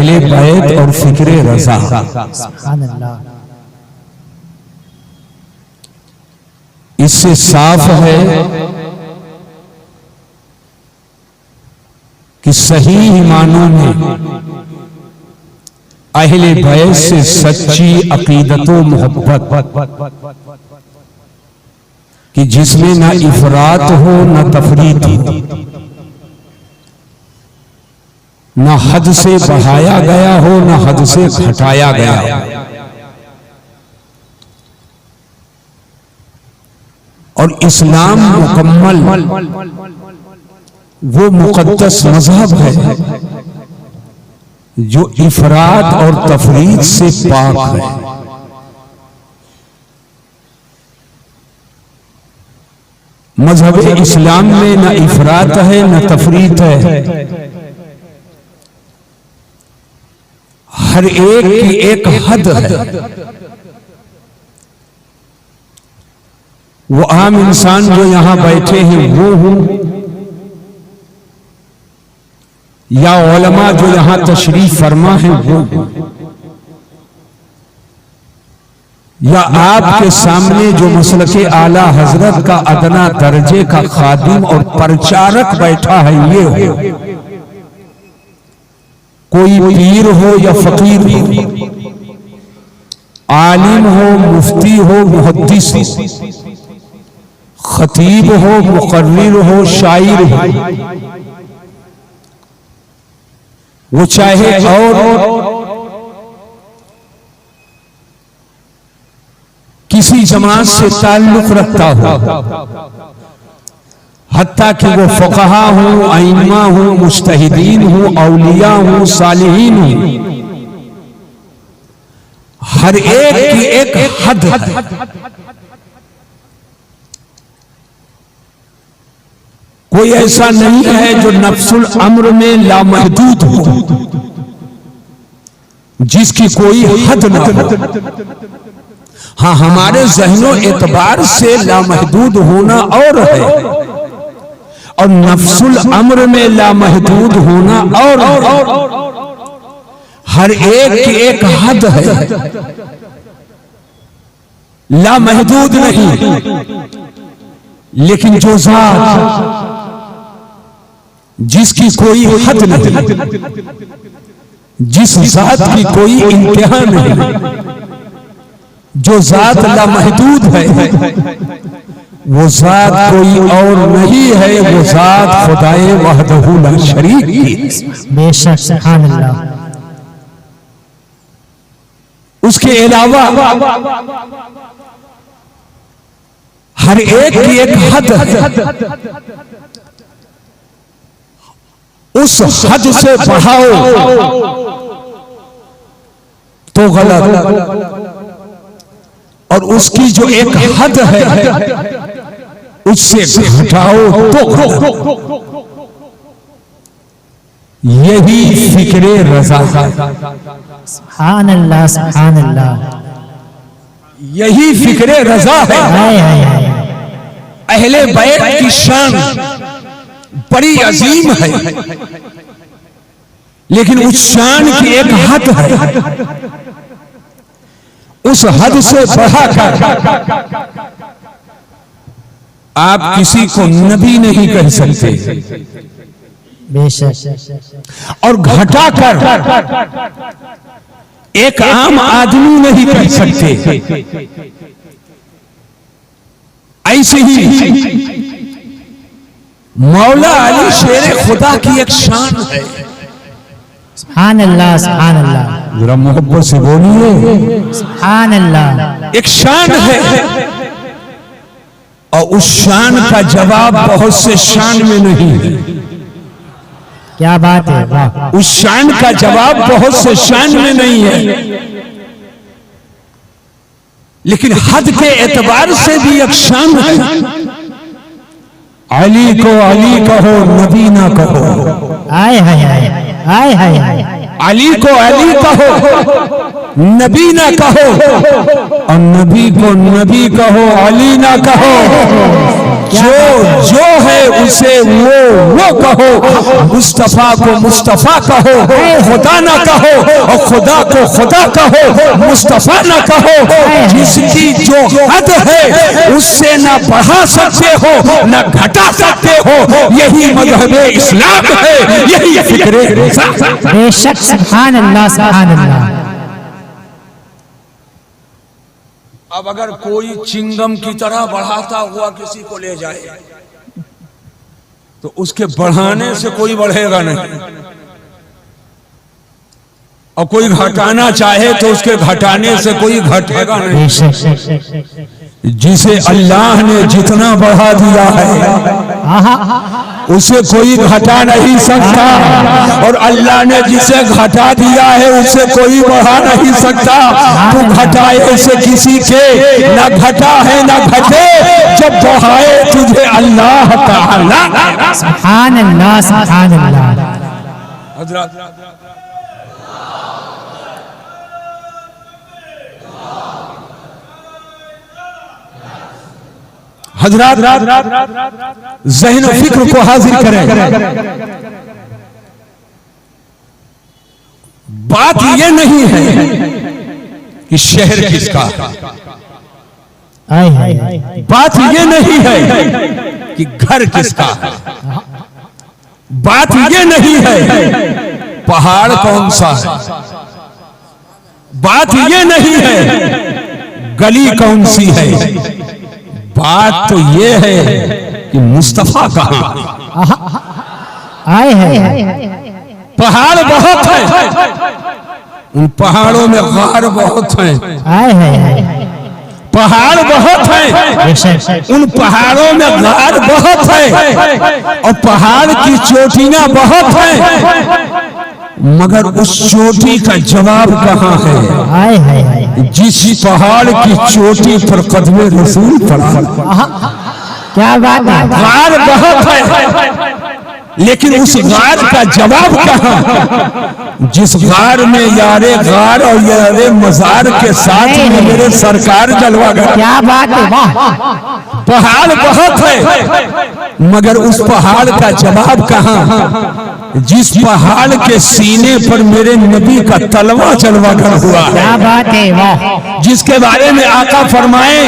अहले बैत और फिक्रे रजा। इससे साफ है कि सही मानों में अहले बैत से सच्ची अकीदत व मोहब्बत कि जिसमें ना इफरात हो ना तफरीत हो, ना हद से बढ़ाया गया हो ना हद से घटाया गया हो। और इस्लाम मुकम्मल वो मुकद्दस मजहब है जो इफरात और तफरीत से पाक है। मजहब इस्लाम में न इफरात है न तफरीत है। हर एक की एक हद है। वो आम इंसान जो यहां बैठे हैं वो हूं, या उलमा जो यहां तशरीफ फरमा है वो हूं, या आपके सामने जो मसलके आला हजरत का अदना दर्जे का खादिम और प्रचारक बैठा है ये हो। कोई पीर हो या फकीर हो, आलिम हो, मुफ्ती हो, मुहद्दिस हो, खतीब हो, मुकर्रिर हो, शायर हो, वो चाहे और किसी जमात से ताल्लुक रखता हो, हत्ता कि वो फक़हा हो, आइम्मा हो, मुज्तहिदीन हो, औलिया हो, सालिहीन हो, हर एक की एक हद है। कोई ऐसा नहीं है जो नफ्सुल अम्र में लामहदूद हो, जिसकी कोई हद न हो। हाँ, हमारे ज़हनो एतबार से लामहदूद होना और है, और नफ्सुल अम्र में लामहदूद होना और है। हर एक की एक हद है, लामहदूद नहीं। लेकिन जो ज़ात जिसकी कोई हद नहीं, जिस ज़ात की कोई इंतहा नहीं, जो ज़ात लामहदूद है, वो ज़ात कोई और नहीं है, वो ज़ात खुदाए वहदहू ला शरीक की। बेशक, सुभान अल्लाह। उसके अलावा हर एक की एक हद है। उस हद से बढ़ाओ तो गलत, और उसकी जो एक हद है उससे घटाओ तो गलत। यही फिक्रे रजा है। सुभान अल्लाह, सुभान अल्लाह। यही फिक्रे रजा है। अहले बैत की शान बड़ी अजीम है, लेकिन उस शान की एक हद है। उस हद से बढ़ाकर आप किसी को नबी नहीं कह सकते, बेशक। और घटाकर एक आम आदमी नहीं कह सकते। ऐसे ही मौला अली शेर खुदा की एक शान है। सुभान अल्लाह, सुभान अल्लाह। जरा मोहब्बत से बोलिए, सुभान अल्लाह। एक शान है, और उस शान का जवाब बहुत से शान में नहीं है। क्या बात है, वाह। उस शान का जवाब बहुत से शान में नहीं है, लेकिन हद के एतबार से भी एक शान है। अली को अली कहो, नबी ना कहो। आय हाय हाय, आय हाय हाय। अली को अली कहो, नबी ना कहो, और नबी को नबी कहो, अली ना कहो। जो है उसे वो कहो, मुस्तफा को मुस्तफा कहो, खुदा ना कहो, और खुदा को खुदा कहो, मुस्तफा ना कहो। जिसकी जो हद है उससे ना बढ़ा सकते हो ना घटा सकते हो, यही मजहब इस्लाम है, यही फिक्र बेशक। सुभान अल्लाह, सुभान अल्लाह। अब अगर कोई चिंगम की तरह बढ़ाता हुआ किसी को ले जाए तो उसके बढ़ाने से कोई बढ़ेगा नहीं, और कोई घटाना चाहे तो उसके घटाने से कोई घटेगा नहीं। जिसे अल्लाह ने जितना बढ़ा दिया है उसे कोई घटा नहीं सकता, और अल्लाह ने जिसे घटा दिया है उसे कोई बढ़ा नहीं सकता। तू घटाए से किसी के ना घटा है ना घटे, जब बढ़ाए तुझे अल्लाह ताला। सुभान अल्लाह, सुभान अल्लाह। हजरात ज़हन और फिक्र को हाजिर करें। बात ये नहीं है कि शहर किसका, बात ये नहीं है कि घर किसका, बात ये नहीं है पहाड़ कौन सा है, बात ये नहीं है गली कौन सी है, बात तो ये है कि मुस्तफा कहां। आए है। पहाड़ बहुत है, उन पहाड़ों में गार बहुत हैं। आए है। पहाड़ बहुत है, उन पहाड़ों में गार बहुत है, और पहाड़ की चोटियां बहुत हैं, मगर उस चोटी का जवाब कहाँ है? आए है। जिस पहाड़ की चोटी पर कदमे रसूल पड़ा। क्या बात है। गार बहुत है, लेकिन उस गार का जवाब कहाँ? जिस गार में यारे गार और यारे मजार के साथ में मेरे सरकार जलवा गया। क्या बात है, वाह। पहाड़ बहुत है, मगर उस पहाड़ का जवाब कहाँ? जिस पहाड़ के सीने पर मेरे नबी का तलवा चलवा कर हुआ है। क्या बात है, वाह। जिसके बारे में आका फरमाए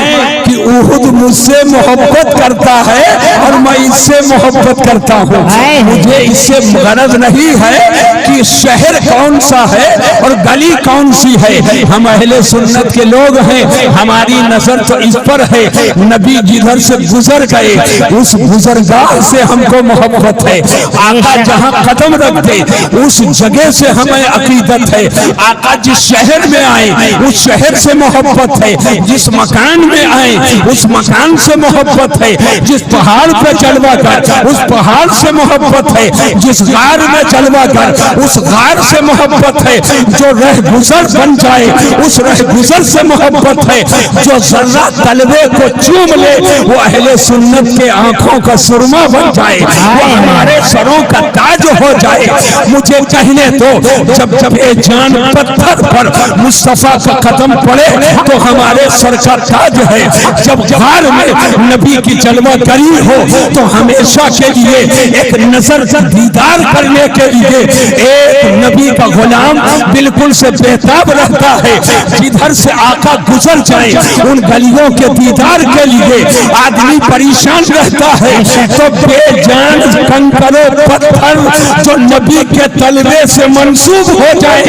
कि उहुद मुझसे मोहब्बत करता है और मैं इससे मोहब्बत करता हूँ। मुझे इससे गरज नहीं है कि शहर कौन सा है और गली कौन सी है। हम अहले सुन्नत के लोग हैं, हमारी नजर तो इस पर है, नबी जिधर से गुजर गए उस गुजरगाह से हमको मोहब्बत है। आका जहाँ कदम रखते उस जगह से हमें अकीदत है। आका जिस शहर में आए उस शहर से मोहब्बत है, जिस मकान में आए उस मकान से मोहब्बत है, जिस पहाड़ पे चलवा कर उस पहाड़ से मोहब्बत है, जिस गार में चलवा कर उस गार से मोहब्बत है, जो रह गुजर बन जाए उस रह गुजर से मोहब्बत है, जो जर्रा तलवे को चूम ले वो अहले सुन्नत के आंखों का सुरमा बन जाए, वो हमारे सरों का ताज हो जाए। मुझे कहने दो, जब जब ये जान पत्थर पर मुस्तफा का कदम पड़े तो हमारे सर का ताज है। जब गार में नबी की जलवा करी हो तो हमेशा के लिए एक नजर का दीदार करने के लिए एक नबी का गुलाम बिल्कुल से बेताब रहता है। जिधर से आका गुजर जाए उन गलियों के दीदार के लिए आदमी परेशान रहता है। तो बेजान कंकरों पत्थर जो नबी के तलवे से मंसूब हो जाए,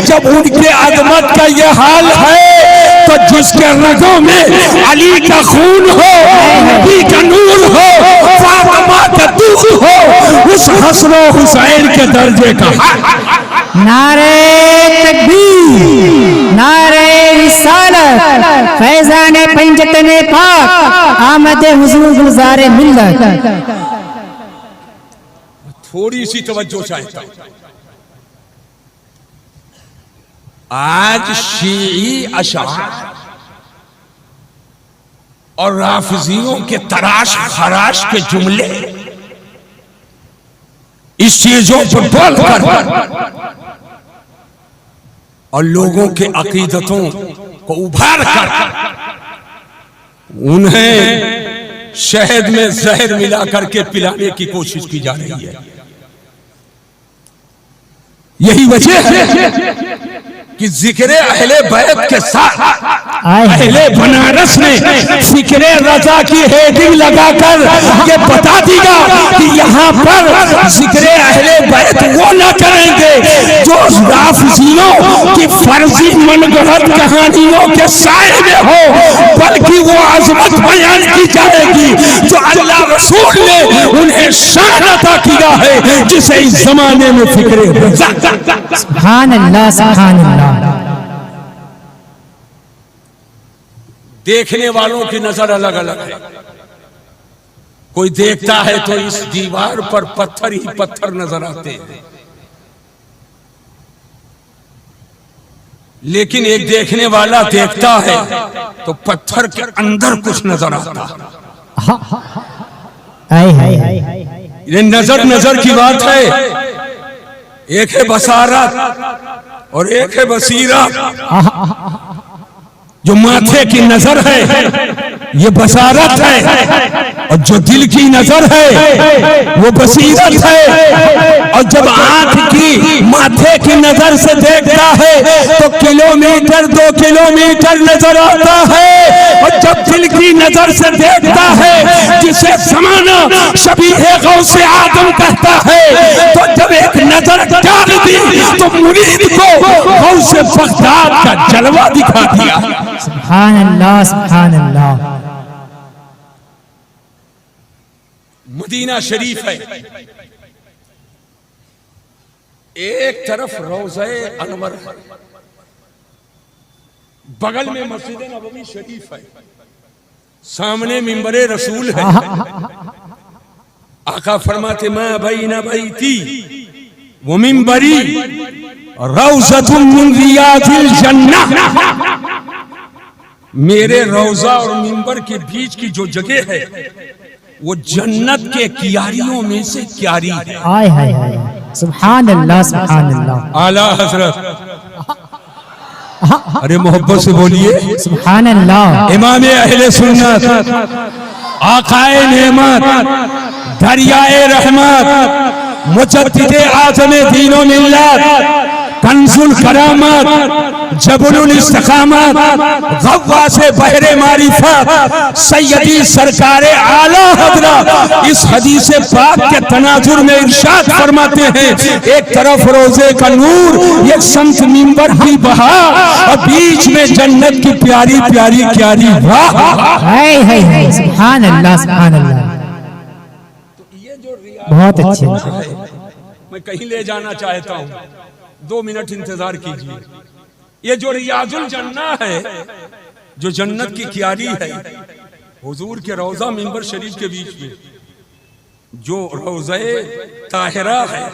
जब उनके अजमत का ये हाल है तो जिसके रगों में अली का खून हो, नबी का नूर हो, फातिमा का दूध हो, उस हसन हुसैन के दर्जे का। नारे तकबीर, नारे रिसालत, फैजाने पंजतने पाक, आमद हुजूर गुलज़ारे मिल्लत। थोड़ी सी तवज्जो चाहता हूं। आज शीई अशआर और राफिजियों के तराश खराश के जुमले इस चीजों पर बोल कर और लोगों के अकीदतों को उभार कर उन्हें शहद में जहर मिला करके पिलाने की कोशिश की जा रही है। यही वजह है कि जिक्र अहले बैत के साथ अहले बनारस ने फिक्रे रजा की हेडिंग लगाकर ये बता दिया कि यहाँ पर जिक्र अहले बैत वो न करेंगे जो राफिजियों की फर्जी मनगढ़ंत कहानियों के साए में हो, बल्कि वो अजमत बयान की जाएगी जो अल्लाह रसूल ने उन्हें शान अता किया है, जिसे इस जमाने में फिक्रे रजा। सुभान अल्लाह, सुभान अल्लाह। देखने वालों की नजर अलग अलग है। कोई देखता है तो इस दीवार पर पत्थर ही पत्थर नजर आते हैं, लेकिन एक देखने वाला देखता है तो पत्थर के अंदर कुछ नजर आता है। ये नजर नजर की बात है। एक है बसारत और एक है बसीरत। जो माथे की नजर है ये बसारत है, और जो दिल की नजर है वो बसीरत है। और जब आंख की माथे की नजर से देखता है तो किलोमीटर 2 किलोमीटर नजर आता है, और जब दिल की नजर से देखता है जिसे जमाना शबीहे गौसे आदम कहता है, तो जब एक नजर डाल दी तो मुरीद को गौसे बगदाद का जलवा दिखा दिया। सुभान अल्लाह, सुभान अल्लाह। मदीना शरीफ है, एक तरफ रोज़े अनवर है, बगल में मस्जिद नबवी शरीफ है, सामने मिंबरे रसूल है। आका फरमाते मा बैना बैती वो मिंबरी रौज़तुम मिन रियादिल जन्नह। मेरे रोजा और मिंबर के बीच की जो जगह है वो जन्नत के क्यारियों में से क्यारी है। आय हाय हाय, सुभान अल्लाह, सुभान अल्लाह। आला हजरत, अरे मोहब्बत से बोलिए सुभान अल्लाह। इमाम अहले सुन्नत, आकाए नेमत, दरियाए रहमत, मुजद्दिदे आज़म दीनो मिल्लत, कंजुल करामत, जबलुल इस्तिकामत, गव्वासे बहरे मारिफत, सैयदी सरकारे आला हजरत इस हदीस पाक के तनाजुर में इरशाद फरमाते हैं, एक तरफ रोजे का नूर, एक संत मिंबर की बहार, और बीच में जन्नत की प्यारी प्यारी क्यारी। वाह, सुभान अल्लाह, सुभान अल्लाह। बहुत अच्छे। मैं कहीं ले जाना चाहता हूँ, 2 मिनट इंतजार कीजिए। ये जो रियाजुल जन्ना है, जो जन्नत की क्यारी है, हुजूर के रोजा मिंबर शरीफ के बीच में जो रोज़े ताहिरा है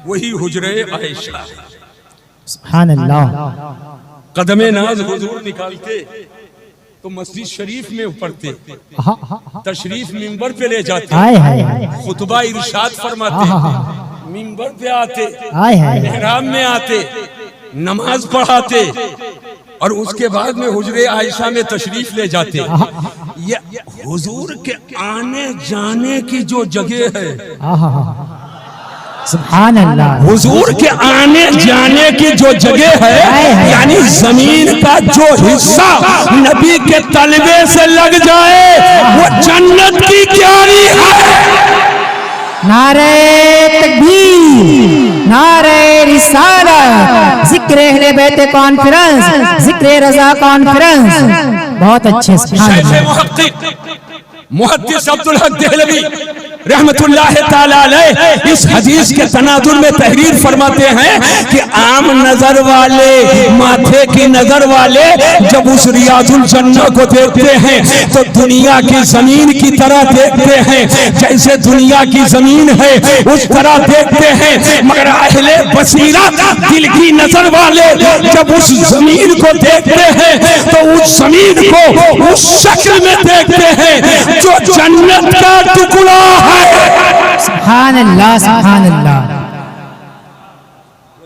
वही हुजरे आयशा है। सुभान अल्लाह। कदमे नाज हुजूर निकालते तो मस्जिद शरीफ में पढ़ते, तशरीफ मिंबर पे ले जाते, खुतबा इरशाद फरमाते, मिंबर पे आते, मेहराब में आते, नमाज पढ़ाते, और उसके बाद में हुजरे आयशा में तशरीफ ले जाते। ये हुजूर के आने जाने की जो जगह है, सुभान अल्लाह, हुजूर के आने जाने की जो जगह है, यानी जमीन का जो हिस्सा नबी के तलबे से लग जाए वो जन्नत की क्यारी है। नारे तकबीर, नारे रिसालत, जिक्र अहले बैत कॉन्फ्रेंस, जिक्र रजा कॉन्फ्रेंस। बहुत अच्छे। मुहद्दिस अब्दुल हक देहलवी रहमतुल्लाह ताला अलैह इस हदीस के तनाजुर में तहरीर फरमाते हैं कि आम नजर वाले, माथे की नजर वाले जब उस रियाजुल जन्ना को देखते हैं तो दुनिया की जमीन की तरह देखते हैं, जैसे दुनिया की जमीन है उस तरह देखते हैं। मगर अहले बसीरत, दिल की नजर वाले जब उस जमीन को देखते हैं तो उस जमीन को उस शक्ल में देखते हैं जो जन्नत का टुकड़ा है। सुभान अल्लाह, सुभान अल्लाह।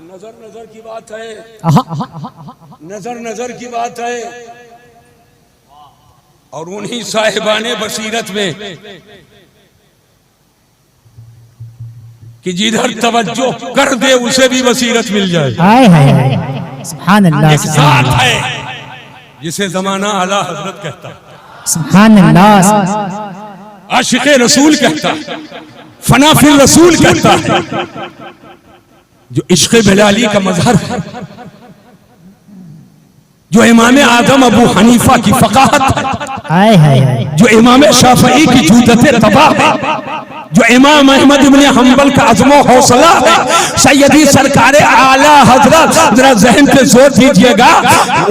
नजर नजर की बात है, नजर नजर की बात है। और उन्हीं साहिबाने बसीरत में कि जिधर तवज्जो कर दे उसे भी बसीरत मिल जाए। हाय हाय हाय, सुभान अल्लाह, एक जात है जिसे जमाना आला हजरत कहता है, सुभान अल्लाह, आशिक़े रसूल कहता है, फना फिल रसूल कहता है, जो इश्क़ बिलाली का मजहर है, जो इमाम आदम अबू हनीफा की फ़क़ाहत है, हाय हाय हाय, जो जो इमाम शाफ़ई की जूदत तबाह है, जो इमाम अहमद इब्न हंबल का अज़्म हौसला है, सैयदी सरकार आला हजरत, जरा ज़हन पे जोर दीजिएगा,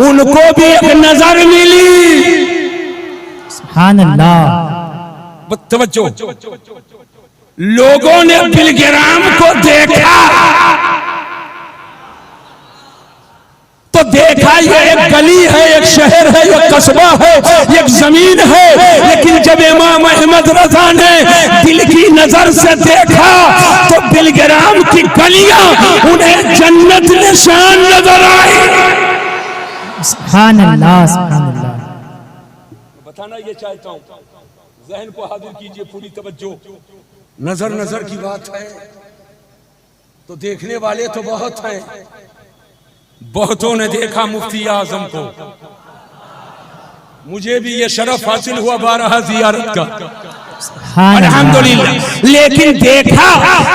उनको भी एक नजर मिली। सुभान अल्लाह, तवज्जो, लोगों ने बिलग्राम को देखा तो देखा ये एक गली है, एक शहर है, एक कस्बा है, एक जमीन है, लेकिन जब इमाम अहमद रजा ने दिल की नजर से देखा तो बिलग्राम की गलियां उन्हें जन्नत निशान नजर आई। सुभान अल्लाह, सुभान अल्लाह। बताना ये चाहता हूँ, ज़हन को हाजिर कीजिए, पूरी तवज्जो। नजर नजर की बात है तो देखने वाले तो बहुत हैं। बहुतों ने देखा मुफ्ती आजम को, मुझे भी ये शरफ हासिल हुआ 12 जियारत का, अल्हम्दुलिल्लाह। लेकिन देखा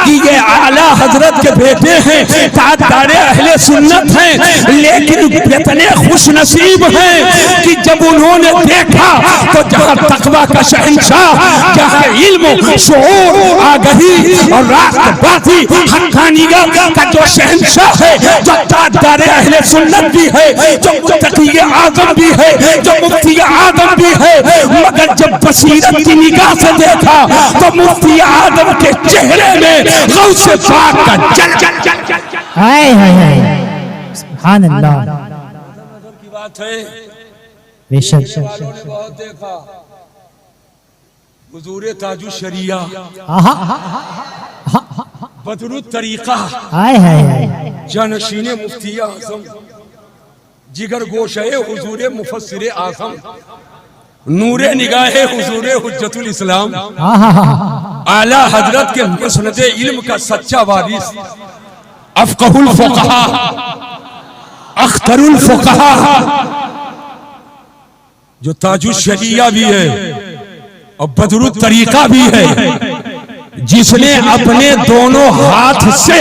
कि ये आला हजरत के बेटे हैं, ताजदारे अहले सुन्नत हैं, लेकिन इतने खुश नसीब हैं कि जब उन्होंने देखा तो जहाँ तकवा का शहंशाह, जहाँ इल्म, शऊर, आगही और रास्तबाजी, हक्कानियत का जो शहंशाह है, जो ताजदारे अहले सुन्नत भी है, जो मुत्तकी आजम भी है, जो मुफ्ती आजम भी है, मगर जब बसीरत की निगाह से देखा तो मुफ्ती आदम के चेहरे में गौसे पाक का जल हाय हाय हाय, सुभान अल्लाह, की बात है। बेशक, वालों ने बहुत देखा हुजूर ताजु शरिया, बदरुत तरीका, हाय हाय हाय, जानशीने मुफ्ती आजम, जिगर गोशे हुजूर मुफस्सिर आजम, नूरे निगाहे हुजूरे हुज्जतुल इस्लाम, आला हजरत के मुस्नदे इल्म का सच्चा वारिस, अफ़क़हुल फ़ुक़हा, अख्तरुल फ़ुक़हा, जो ताजुश शरिया भी है और बदरुत तरीका भी है, जिसने अपने दोनों हाथ से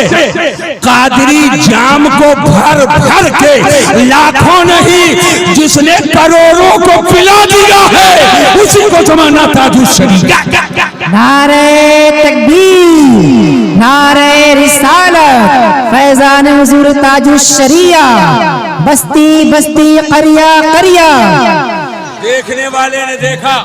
कादरी जाम को भर भर के, लाखों नहीं जिसने करोड़ों को पिला दिया है, उसी को जमाना ताजुश शरिया। नारे तकबीर, नारे रिसालत, फैजान हुजूर ताजुश शरिया, बस्ती बस्ती, करिया करिया। देखने वाले ने देखा,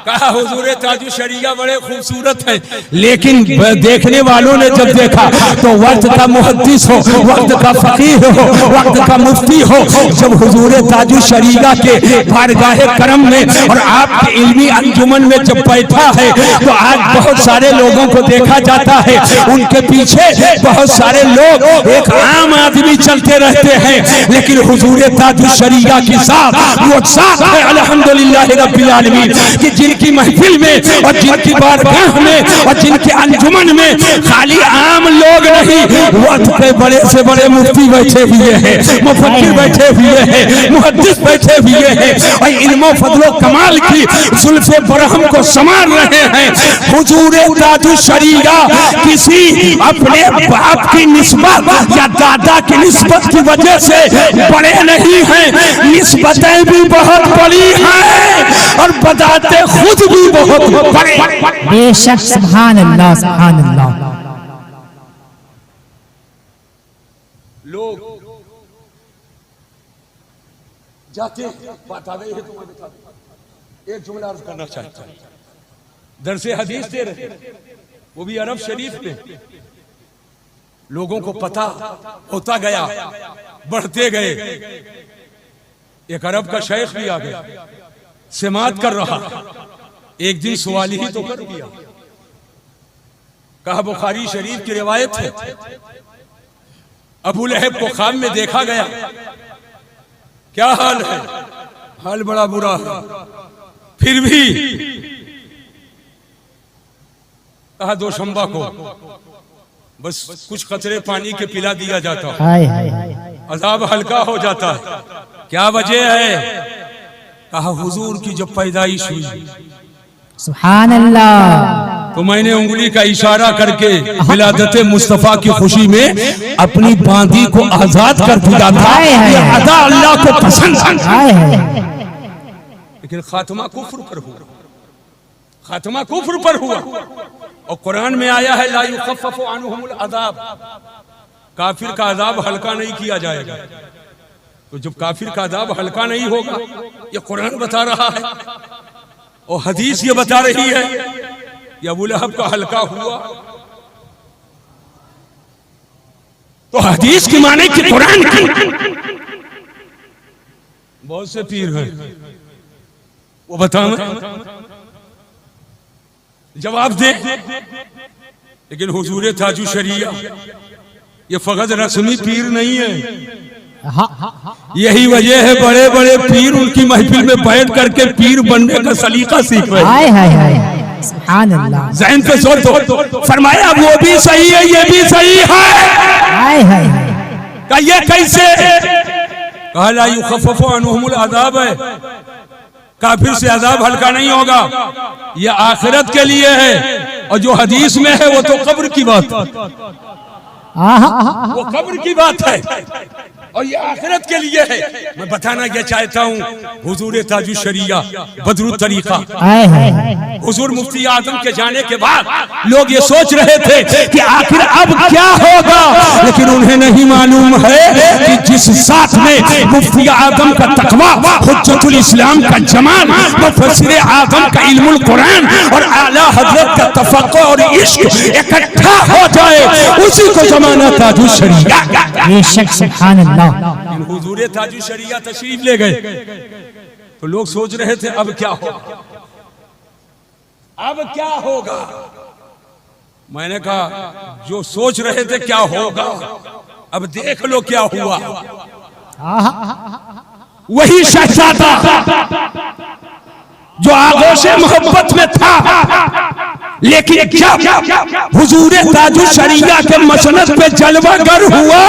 कहा हुजूर ताजु शरिया बड़े खूबसूरत हैं, लेकिन देखने वालों ने जब देखा तो वक्त का मुहद्दिस हो, वक्त का फकीह हो, वक्त का मुफ्ती हो, जब हुजूर ताजु शरिया के बारगाहे करम में और आपके इल्मी अंजुमन में जब बैठा है तो आज बहुत सारे लोगों को देखा जाता है, उनके पीछे बहुत सारे लोग, एक आम आदमी चलते रहते हैं, लेकिन हुजूर ताजु शरिया की साथ वो साथ है अल्हम्दुलिल्लाह रब्बिल आलमीन कि जिनकी महफिल में और जिनकी बारगाह में और जिनके अंजुमन में खाली आम लोग नहीं, वक्त पे बड़े से बड़े मुफ्ती बैठे हुए हैं, मुफक्किर बैठे हुए हैं, मुहद्दिस बैठे हुए हैं और इल्म फज़्ल कमाल की जुल्फ़े बरहम को संवार रहे हैं। हुजूर ताजु शरिया किसी अपने बाप की निस्बत या दादा की निस्बत की वजह से बड़े नहीं हैं, निस्बतें भी बहुत बड़ी हैं और बताते खुद भी बहुत बड़े। बेशक, सुभान अल्लाह, सुभान अल्लाह। लोग जाते बात आ गई है, तुम्हें बता एक जुमला अर्ज करना चाहता हूं। दरसे हदीस दे रहे, वो भी अरब शरीफ में, लोगों को पता होता गया, बढ़ते गए। एक अरब का शेख भी आ गया, समात कर रहा, एक दिन सवाल ही तो कर दिया, कहा बुखारी शरीफ की रिवायत है, अबू लहब को ख्वाब में देखा गया, क्या हाल है? हाल बड़ा बुरा है। फिर भी कहा दो शंबा को बस कुछ कतरे पानी के पिला दिया जाता, अजाब हल्का हो जाता है। क्या वजह है? कहा हुजूर की जब पैदाइश हुई सुभान अल्लाह, तो मैंने उंगली का इशारा करके विलादत मुस्तफा की खुशी में अपनी बांदी को आजाद कर दिया था। ये अदा अल्लाह को पसंद है। लेकिन खात्मा कुफ्र पर हुआ, खात्मा कुफ्र पर हुआ। और कुरान में आया है ला युखफ़फ़ु अन्हुमुल अज़ाब, काफिर का अजाब हल्का नहीं किया जाएगा। तो जब काफिर का अजाब हल्का नहीं होगा, ये कुरान बता रहा है और हदीस ये बता रही है कि अबू लहब का हल्का हुआ, तो हदीस की माने कि कुरान की। बहुत से पीर हैं वो बताना जवाब दे, लेकिन हुजूर ताजु शरिया ये फकत रस्मी पीर नहीं है। यही वजह है बड़े बड़े पीर उनकी महफिल में बैठ करके पीर बनने का सलीका सीख रहे हैं। सुभान अल्लाह, ज़हन पे जोर दो। फरमाया वो भी सही है ये भी सही है। का ये कैसे? कहा ला युखफ़फ़ु अन्हुमुल अज़ाब है, काफिर से अजाब हल्का नहीं होगा, ये आखिरत के लिए है। और जो हदीस में है वो तो कब्र की बात है, वो कब्र की बात है और ये आखिरत के लिए है। मैं बताना ये चाहता हूँ हुजूर ताजु शरिया बदरुत तरीका, हुजूर मुफ्ती आजम के जाने के बाद लोग ये सोच रहे थे कि आखिर अब क्या होगा, लेकिन उन्हें नहीं मालूम है कि जिस साथ में मुफ्ती आजम का तकवा, हुज्जतुल इस्लाम का जमाल, मुफस्सिर आजम का इल्मुल कुरान और आला हजरत का तफक्कुर और इश्क इकट्ठा हो जाए, उसी को जमाना ताजु शरिया। बेशक सुभान अल्लाह। हुजूर ताजु शरिया तशरीफ ले गए तो लोग सोच रहे थे अब क्या होगा, अब क्या होगा। मैंने कहा जो सोच रहे थे क्या होगा, अब देख लो क्या हुआ। वही शहजादा जो आगोशे मोहब्बत में था, लेकिन जब हुजूर ताजु शरिया के मसनद पे जलवागर हुआ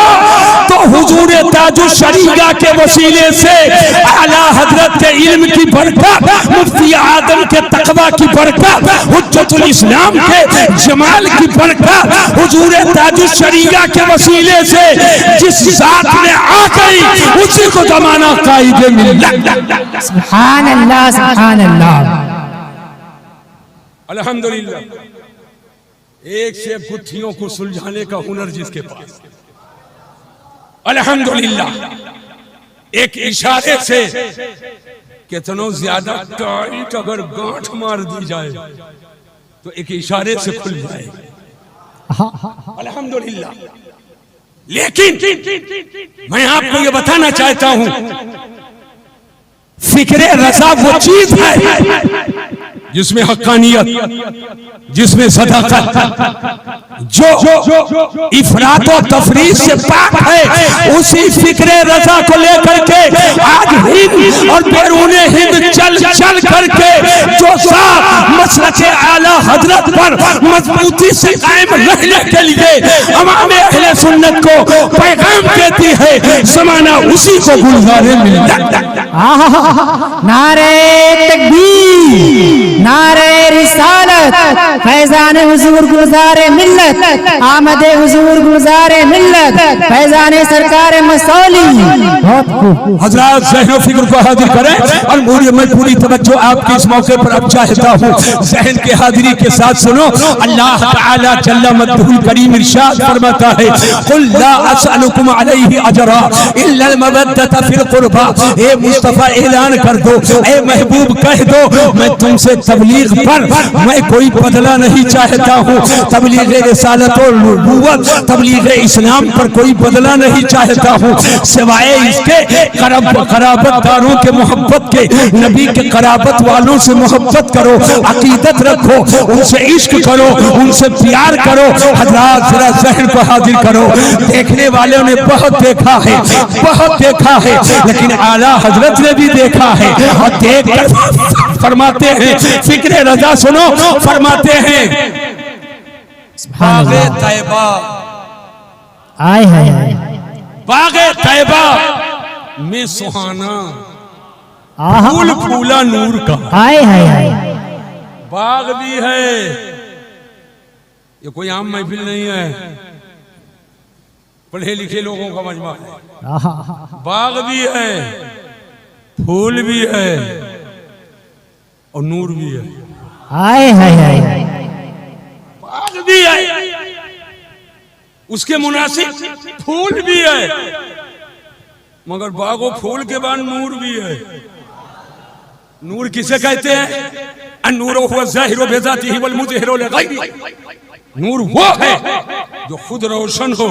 तो हुजूर ताजु शरिया के वसीले से आला हजरत के इल्म की बरकत, मुफ्ती आदम के तकवा की बरकत, हुज्जतुल इस्लाम के जमाल की बरकत, हुजूर ताजु शरिया के वसीले से जिस जात में आ गई उसी को जमाना कायदे मिल्लत। सुभान अल्लाह, सुभान अल्लाह। अल्हम्दुलिल्लाह, एक से गुत्थियों को सुलझाने का हुनर जिसके पास, अल्हम्दुलिल्लाह, एक इशारे से कितनों ज्यादा टाइट अगर गांठ मार दी जाए तो एक इशारे से खुल जाए, अल्हम्दुलिल्लाह। लेकिन मैं आपको ये बताना चाहता हूं, फिक्रे रज़ा वो चीज है जिसमें हक्कानियत, जिसमें सदाकत, जो इफरात और तफरीद से पाक है, उसी फिक्रे रज़ा को लेकर के आज हिंद और बैरूने हिंद चल चल करके जो मसलके आला हजरत पर मजबूती से कायम रहने के लिए अवामे अहले सुन्नत को पैगाम देती है, ज़माना उसी को गुलजारे मिल्लत। नारे तकबीर, नारे रिसालत, फैजान हुजूर गुलजारे मिल्लत, आमदे हुजूर गुलजारे मिल्लत, फैजान सरकार मसौली। बहुत खूब हजरात, ज़हन फिक्र को हाजिर करें और मैं पूरी तवज्जो आपके इस मौके पर अब चाहता हूँ, ज़हन के हाजिरी के साथ सुनो। अल्लाह ताला जल्ला मद्हुल करीम इरशाद फरमाता है, कुल ला असअलुकुम अलैहि अजरा इल्ला अल मवद्दत फिल कुर्बा। ए मुस्तफा ऐलान कर दो, ए महबूब कह दो, मैं तुमसे तबलीग पर मैं कोई बदला नहीं चाहता हूँ, तबलीग रिसालत और नबूवत, तबलीग इस्लाम पर कोई बदला नहीं चाहता हूँ, सिवाय इसके कराबतदारों के मोहब्बत के, नबी के कराबत वालों से मोहब्बत करो, अकीदत रखो, उनसे इश्क करो, उनसे प्यार करो। हजरात जरा ज़हन को हाजिर करो, देखने वालों ने बहुत देखा है, बहुत देखा है, लेकिन आला हजरत ने भी देखा है और देख कर फरमाते हैं, फिक्र रजा सुनो, फरमाते हैं बागे तैबा, आय हाय हाय, बागे तैबा में सुहाना फूल फूला नूर का। आय हाय हाय, बाग भी है, ये कोई आम महफिल नहीं है, पढ़े लिखे लोगों का मजमा है। बाग भी है, फूल भी है और नूर भी है। आय हाय हाय, बाग भी है, उसके मुनासिब फूल भी है, मगर बाग और फूल के बाद नूर भी है। नूर किसे कहते हैं? अन्नूर हुवा ज़ाहिरु बिज़ातिही वल मुज़हिरु लिग़ैरिही। नूर वो है जो खुद रोशन हो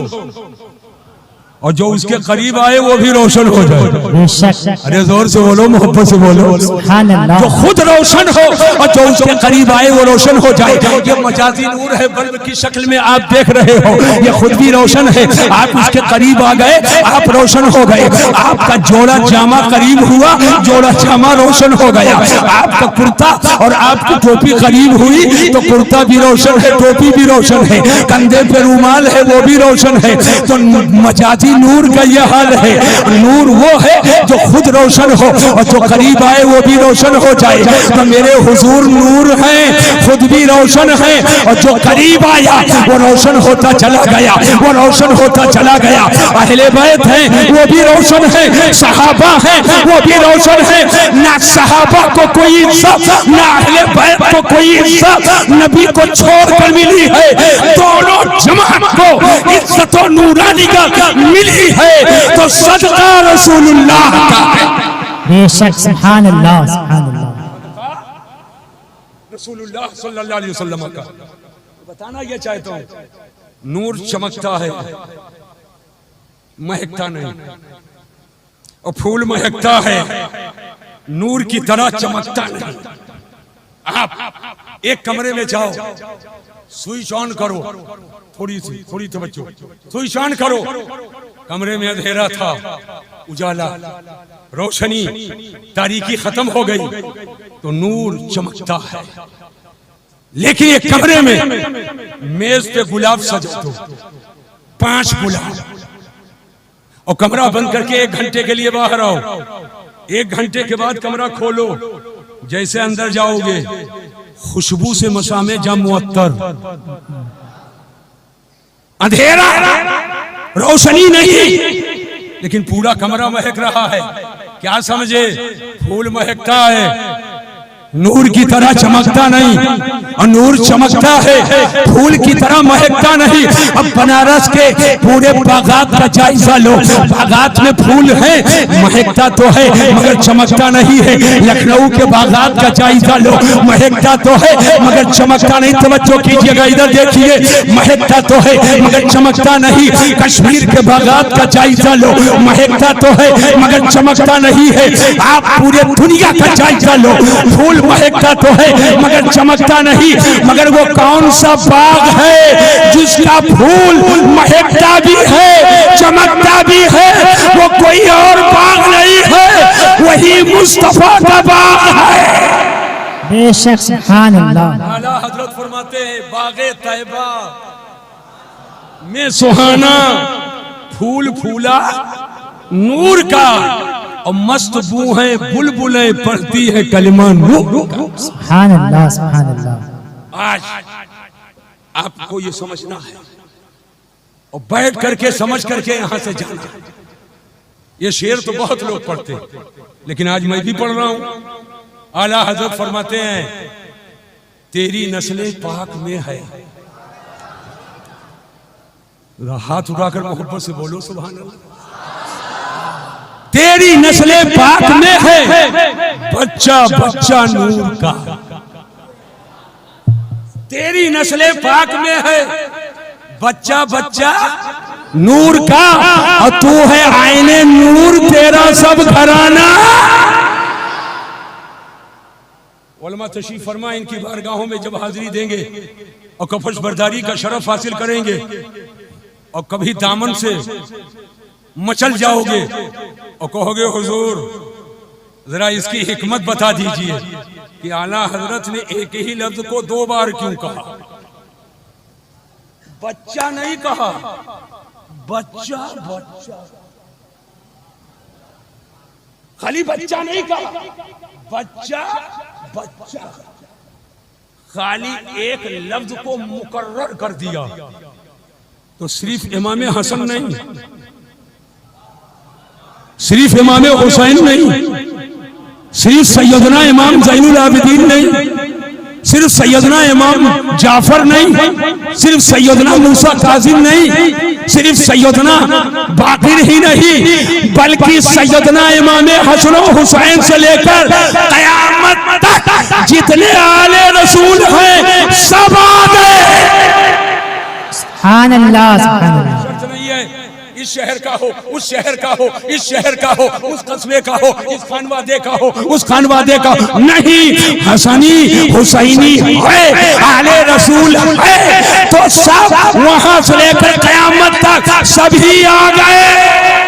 और जो उसके करीब आए वो भी रोशन हो जाए। अरे जोर से बोलो, मोहब्बत से बोलो। जो खुद रोशन हो और जो उसके करीब आए वो रोशन हो जाए। ये मजाजी नूर है, बल्ब की शक्ल में आप देख रहे हो, ये खुद भी रोशन है। आप उसके करीब आ गए, आप रोशन हो गए। आपका जोड़ा जामा करीब हुआ, जोड़ा जामा रोशन हो गया। आपका कुर्ता और आपकी टोपी करीब हुई तो कुर्ता भी रोशन है, टोपी भी रोशन है, कंधे पे रुमाल है वो भी रोशन है। तो मजाजी नूर का यह हाल है। नूर वो है जो खुद रोशन हो और जो करीब आए वो भी रोशन हो जाए। तो मेरे हुजूर नूर हैं, खुद भी रोशन है और जो करीब आया वो रोशन होता चला गया, वो रोशन होता चला गया। अहले बैत हैं वो भी रोशन है, सहाबा हैं वो भी रोशन है। ना सहाबा को कोई इज्जत, ना अहले बैत को कोई इज्जत नबी को छोड़कर मिली है। दोनों जमात को इज्जत और नूरानी का मिली है तो सदका रसूलुल्लाह का है। बेशक, सुभान अल्लाह, सुभान अल्लाह, रसूलुल्लाह सल्लल्लाहु अलैहि वसल्लम का बताना ये चाहता हूँ। नूर चमकता है, महकता नहीं, और फूल महकता है, नूर की तरह चमकता नहीं। आप एक कमरे में जाओ, स्विच ऑन करो, थोड़ी तवज्जो, स्विच ऑन करो। कमरे में अंधेरा था, उजाला, रोशनी, तारीकी खत्म हो गई तो नूर चमकता है। लेकिन एक कमरे में मेज पे गुलाब सजा दो, 5 गुलाब, और कमरा बंद करके 1 घंटे के लिए बाहर आओ। 1 घंटे के बाद कमरा खोलो, जैसे अंदर जाओगे खुशबू से मसामे जा मुअत्तर, अंधेरा, रोशनी नहीं, लेकिन पूरा कमरा महक रहा है। क्या समझे? फूल महकता है, नूर की तरह चमकता नहीं, और नूर चमकता है, फूल की तरह महकता नहीं। अब बनारस के पूरे बागात का जायजा लो, बागात में फूल है, महकता तो है मगर चमकता नहीं है। लखनऊ के बागात का जायजा लो, महकता तो है मगर चमकता नहीं। तवज्जो कीजिएगा, इधर देखिए, महकता तो है मगर चमकता नहीं। कश्मीर के बागात का जायजा लो, महकता तो है मगर चमकता नहीं है। आप पूरे दुनिया का जायजा लो, फूल महकता तो है मगर चमकता नहीं। मगर वो कौन सा बाग है जिसका फूल महकता भी है, चमकता भी है? वो कोई और बाग नहीं है, वही मुस्तफा का बाग है। बेशक, सुभान अल्लाह। आला हजरत फरमाते हैं, बागे तैबा में सुहाना फूल फूला नूर का, और मस्त बू है बुलबुलें पढ़ती है कलिमा नूर का। सुभान अल्लाह, सुभान अल्लाह। आज आपको ये समझना है और बैठ करके समझ करके यहां से जाना। ये शेर तो बहुत लोग पढ़ते हैं, लेकिन आज मैं भी पढ़ रहा हूं। आला हजरत फरमाते हैं, तेरी नस्लें पाक में है। हाथ उठाकर मोहब्बत से बोलो सुभान अल्लाह। तेरी नस्लें पाक में है, बच्चा बच्चा नूर का। तेरी नस्लें पाक में है, बच्चा बच्चा नूर का, और तू है आईने नूर। तेरा सब घराना। उलमा तशरीफ फरमा, इनकी बारगाहों में जब हाजिरी देंगे और कफश बरदारी का शरफ हासिल करेंगे और कभी दामन से मचल जाओगे और कहोगे हुजूर जरा इसकी हिकमत बता दीजिए कि आला हजरत ने एक ही लफ्ज को 2 बार क्यों कहा? बच्चा नहीं कहा, बच्चा बच्चा, खाली बच्चा नहीं कहा, बच्चा बच्चा, खाली एक लफ्ज को मुकर्रर कर दिया। तो सिर्फ इमाम हसन नहीं, सिर्फ इमाम हुसैन नहीं, सिर्फ सैयदना इमाम ज़ैनुल आबिदीन नहीं, सिर्फ सैयदना इमाम जाफर नहीं, सिर्फ सैयदना मूसा काजिम नहीं, सिर्फ सैयदना बाकिर ही नहीं, बल्कि सैयदना इमाम हसन हुसैन से लेकर क़यामत तक जितने आले रसूल हैं सब आ गए। सुभान अल्लाह, सुभान अल्लाह। शर्त नहीं है इस शहर का हो, उस शहर का हो, इस शहर का हो, उस कस्बे का हो, इस खानवादे का हो, उस खानवादे का हो, नहीं, हसनी हुसैनी है, आले रसूल है, तो सब वहां से लेकर क़यामत तक सभी आ गए।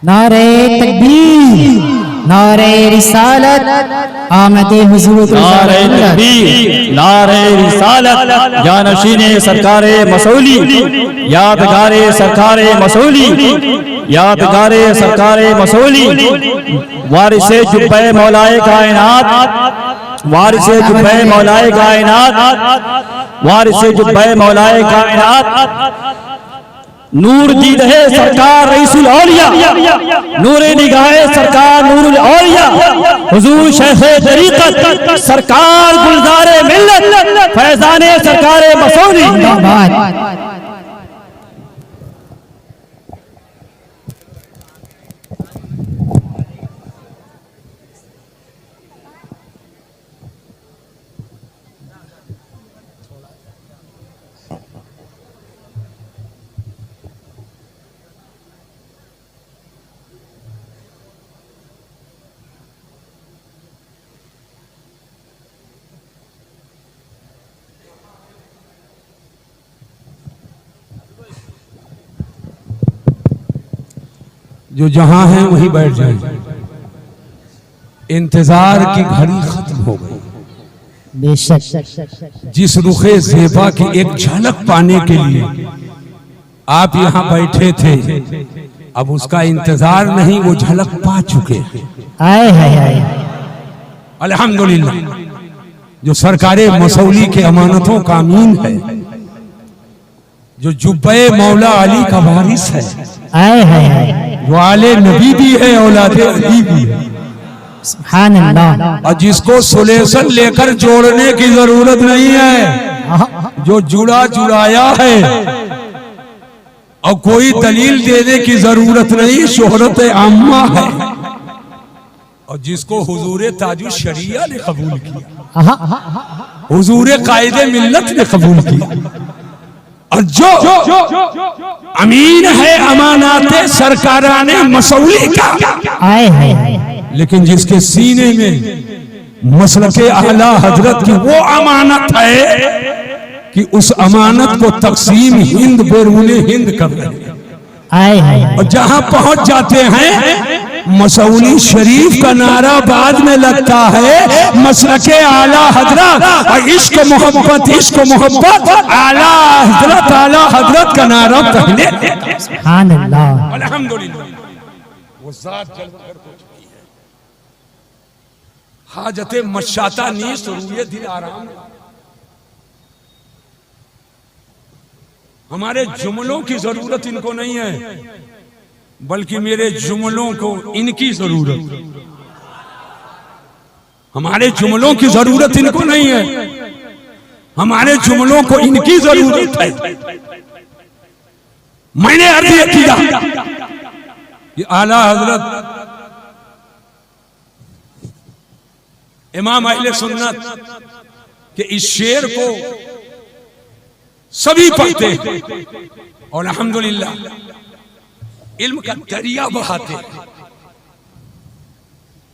नारे तकबीर, नारे रिसालत, आमदे हुजूर, नारे तकबीर, नारे रिसालत, जानशीने सरकारे मसौली, यादगारे सरकारे मसौली, यादगारे सरकारे मसौली, वारिसे जुब्बे मौलाए कायनात, वारिसे जुब्बे मौलाए कायनात, वारिसे जुब्बे मौलाए कायनात, नूर दीद है सरकार रईसुल औलिया, नूरे निगाहे सरकार नूरुल औलिया, हुजूर शेखे तरीक़त सरकार गुलज़ारे मिल्लत, फैज़ाने सरकारे मसौली। जो जहां है वहीं बैठ जाए, इंतजार की घड़ी खत्म हो गई। बेशक जिस रुखे ज़ेबा की एक झलक पाने के लिए आप यहाँ बैठे थे, अब उसका इंतजार नहीं, वो झलक पा चुके हैं। आए हाय अल्हम्दुलिल्लाह, जो सरकारे मसौली के अमानतों का अमीन है, जो जुब्बे मौला अली का वारिस है, आए हाय, वो आले नबी भी है, औलादे अली भी है, सुभान अल्लाह। और जिसको सुलेसन लेकर जोड़ने की जरूरत नहीं है, जो जुड़ा जुड़ाया है और कोई दलील देने की जरूरत नहीं, शोहरत आम्मा है, और जिसको हुजूर ताजुल शरिया ने कबूल किया, हुजूर कायदे मिल्लत ने कबूल किया, और जो अमीन है अमानाते सरकाराने मसौली का, आए हाय, लेकिन जिसके सीने में मसलके आला हजरत की वो अमानत है कि उस अमानत को तकसीम हिंद बैरूने हिंद कर रहे हैं। आए हाय, और जहां पहुंच जाते हैं, मसौली शरीफ का नारा बाद में लगता है, मसलके आला हजरत और इश्क मोहब्बत, इश्क मोहब्बत आला हजरत का नारा पहले। सुभान अल्लाह, अल्हम्दुलिल्लाह, वो जात जल कर हो चुकी है। हाजते मशाता नीस रूए दिल आराम। हमारे जुमलों की जरूरत इनको नहीं है, बल्कि मेरे जुमलों को इनकी जरूरत। हमारे जुमलों की जरूरत इनको नहीं है, हमारे जुमलों को इनकी जरूरत है। मैंने अर्ज किया कि आला हजरत इमाम अहले सुन्नत के इस शेर को सभी पढ़ते हैं और अल्हम्दुलिल्लाह इल्म का दरिया बहाते हैं।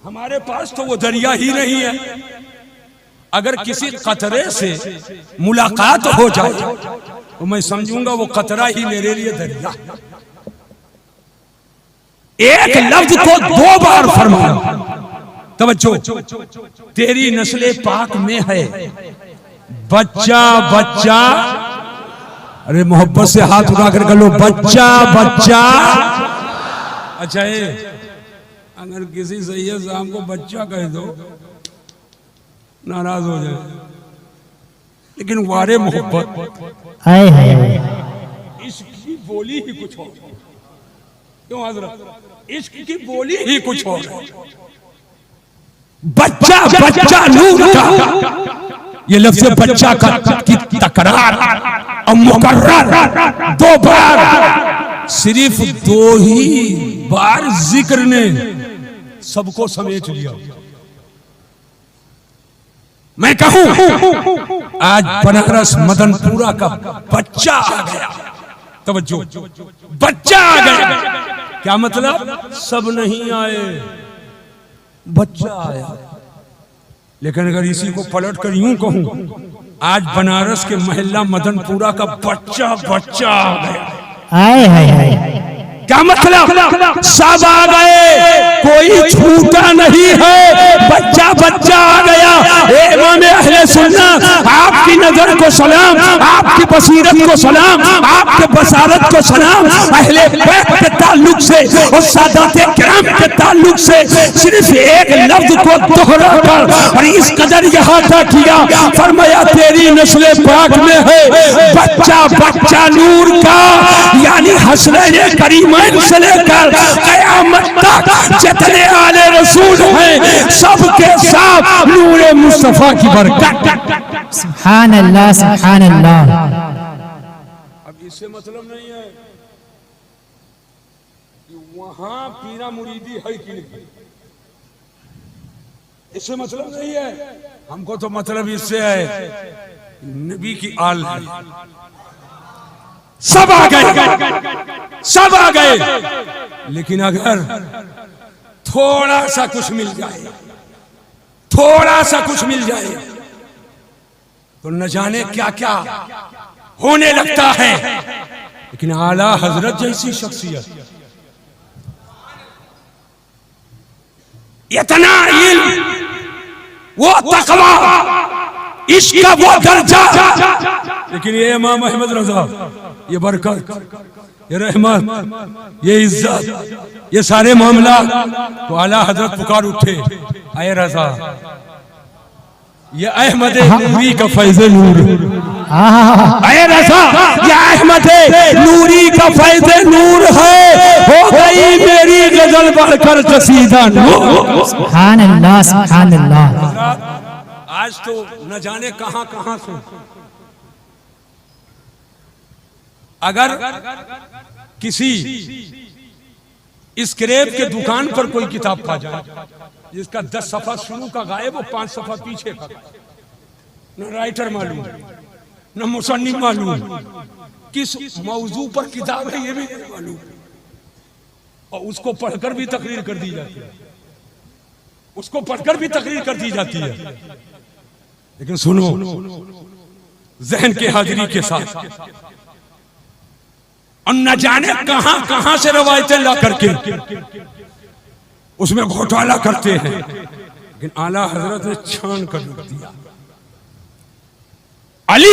हमारे पास तो वो दरिया ही नहीं है। अगर किसी कतरे से मुलाकात हो जाए तो मैं समझूंगा वो कतरा ही मेरे लिए दरिया। एक लफ्ज को 2 बार फरमाया। तवज्जो, तेरी नस्ले पाक में है बच्चा बच्चा, अरे मोहब्बत से हाथ उठा कर कह लो बच्चा बच्चा। अच्छा है, अगर किसी सैयद साहब को बच्चा कह दो नाराज हो जाए, लेकिन वारे मोहब्बत इश्क की बोली ही कुछ और। क्यों हजरत? इश्क की बोली ही कुछ और। बच्चा बच्चा नूर का, ये लफ्ज़ बच्चा का की तकरार और मुकर्रर 2 बार, सिर्फ 2 ही बार जिक्र ने सबको समेट लिया। मैं कहूं आज बनारस मदनपुरा का बच्चा आ गया। तवज्जो, बच्चा आ गया। क्या मतलब? सब नहीं आए, बच्चा आया। लेकिन अगर इसी को पलट कर यूं कहूं, आज बनारस के मोहल्ला मदनपुरा का बच्चा बच्चा आ गया। आए हाय हाय, क्या मतलब? सब आ गए, कोई छूटा नहीं है, बच्चा बच्चा आ गया। इमाम अहले सुन्नत, आपकी नजर को सलाम, आपकी बसीरत को सलाम, आपके बसारत को सलाम। अहले बैत के ताल्लुक से और सादात किराम के ताल्लुक से सिर्फ एक लफ्ज को दोहरा कर और इस कदर इहाता किया, फरमाया तेरी नस्ल पाक में है बच्चा बच्चा नूर का, यानी हसनैन करीम से लेकर क़यामत तक जितने आले रसूल हैं सबके साथ नूरे मुस्तफा की बरकत। सुभान अल्लाह सुभान अल्लाह। अब इससे मतलब नहीं है कि वहां पीरा मुरीदी है कि नहीं, इससे मतलब नहीं है। हमको तो मतलब इससे है नबी की आल है। सब आ गए, सब आ गए, लेकिन अगर थोड़ा सा कुछ मिल जाए, थोड़ा सा कुछ मिल जाए तो न जाने क्या क्या होने लगता है। लेकिन आला हजरत जैसी शख्सियत, इतना इल्म, वो तकवा, इश्क का वो दर्जा, लेकिन ये इमाम अहमद रजा, ये बरकत, ये रहमत, ये इज्जत, ये सारे मामला तो आला हजरत पुकार उठे, आए रजा, ये अहमद नूरी का फैज़ नूर, आए रजा, ये अहमद नूरी का फैज़ नूर है, हो गई मेरी गजल बढ़कर कसीदा नूर। सुभान अल्लाह सुभान अल्लाह। आज तो न जाने कहां कहां से अगर किसी स्क्रैप के दुकान पर कोई किताब पा जाए जिसका 10 सफा शुरू का गायब, वो 5 सफा पीछे का, न राइटर मालूम, न मुसन्निफ मालूम, किस मौजू पर किताब है ये भी नहीं मालूम, और उसको पढ़कर भी तकरीर कर दी जाती है, उसको पढ़कर भी तकरीर कर दी जाती है। लेकिन सुनो, जहन के हाजिरी के साथ और न जाने कहां कहां से रवायतें ला करके उसमें घोटाला करते हैं, लेकिन आला हजरत ने छान कर रख दिया। अली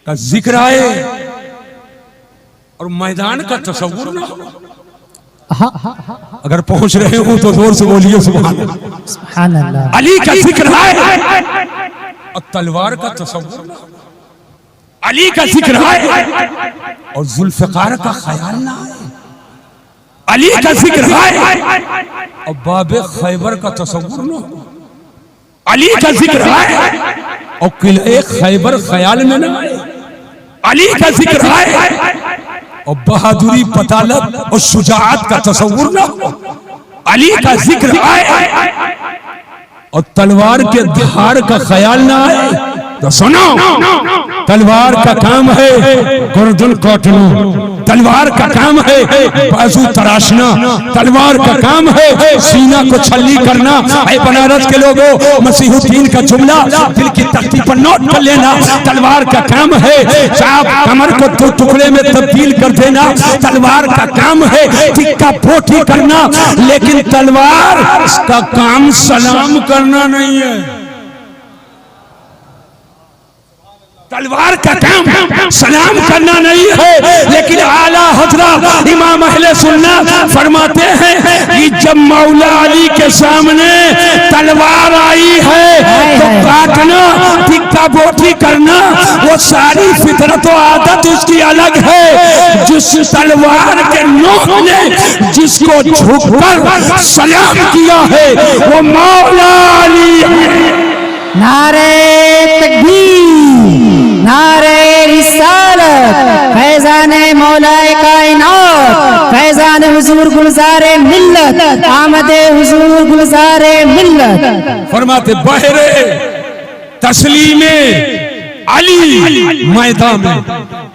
का जिक्र आए और मैदान का तस्वुर ना हो। अगर पहुंच रहे हो तो जोर से बोलिए सुभान अल्लाह। सुभान अल्लाह। अली का जिक्र आए और तलवार का तस्वुर ना हो। अली का जिक्र आए और जुल्फ़िकार का ख्याल ना आए। अली का जिक्र आए और बाबे खैबर का तस्वुर ना हो। अली का जिक्र आए और किले खैबर ख्याल में ना आए। अली का जिक्र आए और बहादुरी, पतालत और शुजाअत का तस्वुर ना हो। अली का जिक्र आए और तलवार के धार का ख्याल ना आए तो सुनो, तलवार का काम है गर्दन काटना, तलवार का काम है बाजू तराशना, तलवार का काम है सीना को छल्ली करना। ऐ बनारस के लोगों, मसीहुद्दीन का जुमला दिल की तख्ती पर नोट कर लेना। तलवार का काम है चाप कमर को दो टुकड़े में तब्दील कर देना, तलवार का काम है टिक्का पोटी करना, लेकिन तलवार का काम सलाम करना नहीं है। तलवार का काम सलाम करना नहीं है। लेकिन आला हजरत इमाम अहले सुन्नत फरमाते हैं कि जब मौला अली के सामने तलवार आई है तो काटना, टिक्का बोटी करना, वो सारी फितरत और आदत उसकी अलग है। जिस तलवार के नोक ने जिसको झुककर सलाम किया है वो मौला अली है। नारे तकबीर, नारे रिसालत, फैजाने मौलाए कायनात, फैजाने हुजूर गुलजारे मिल्लत, आमदे हुजूर गुलजारे मिल्लत। फरमाते बहरे तस्लीमे अली मैदान में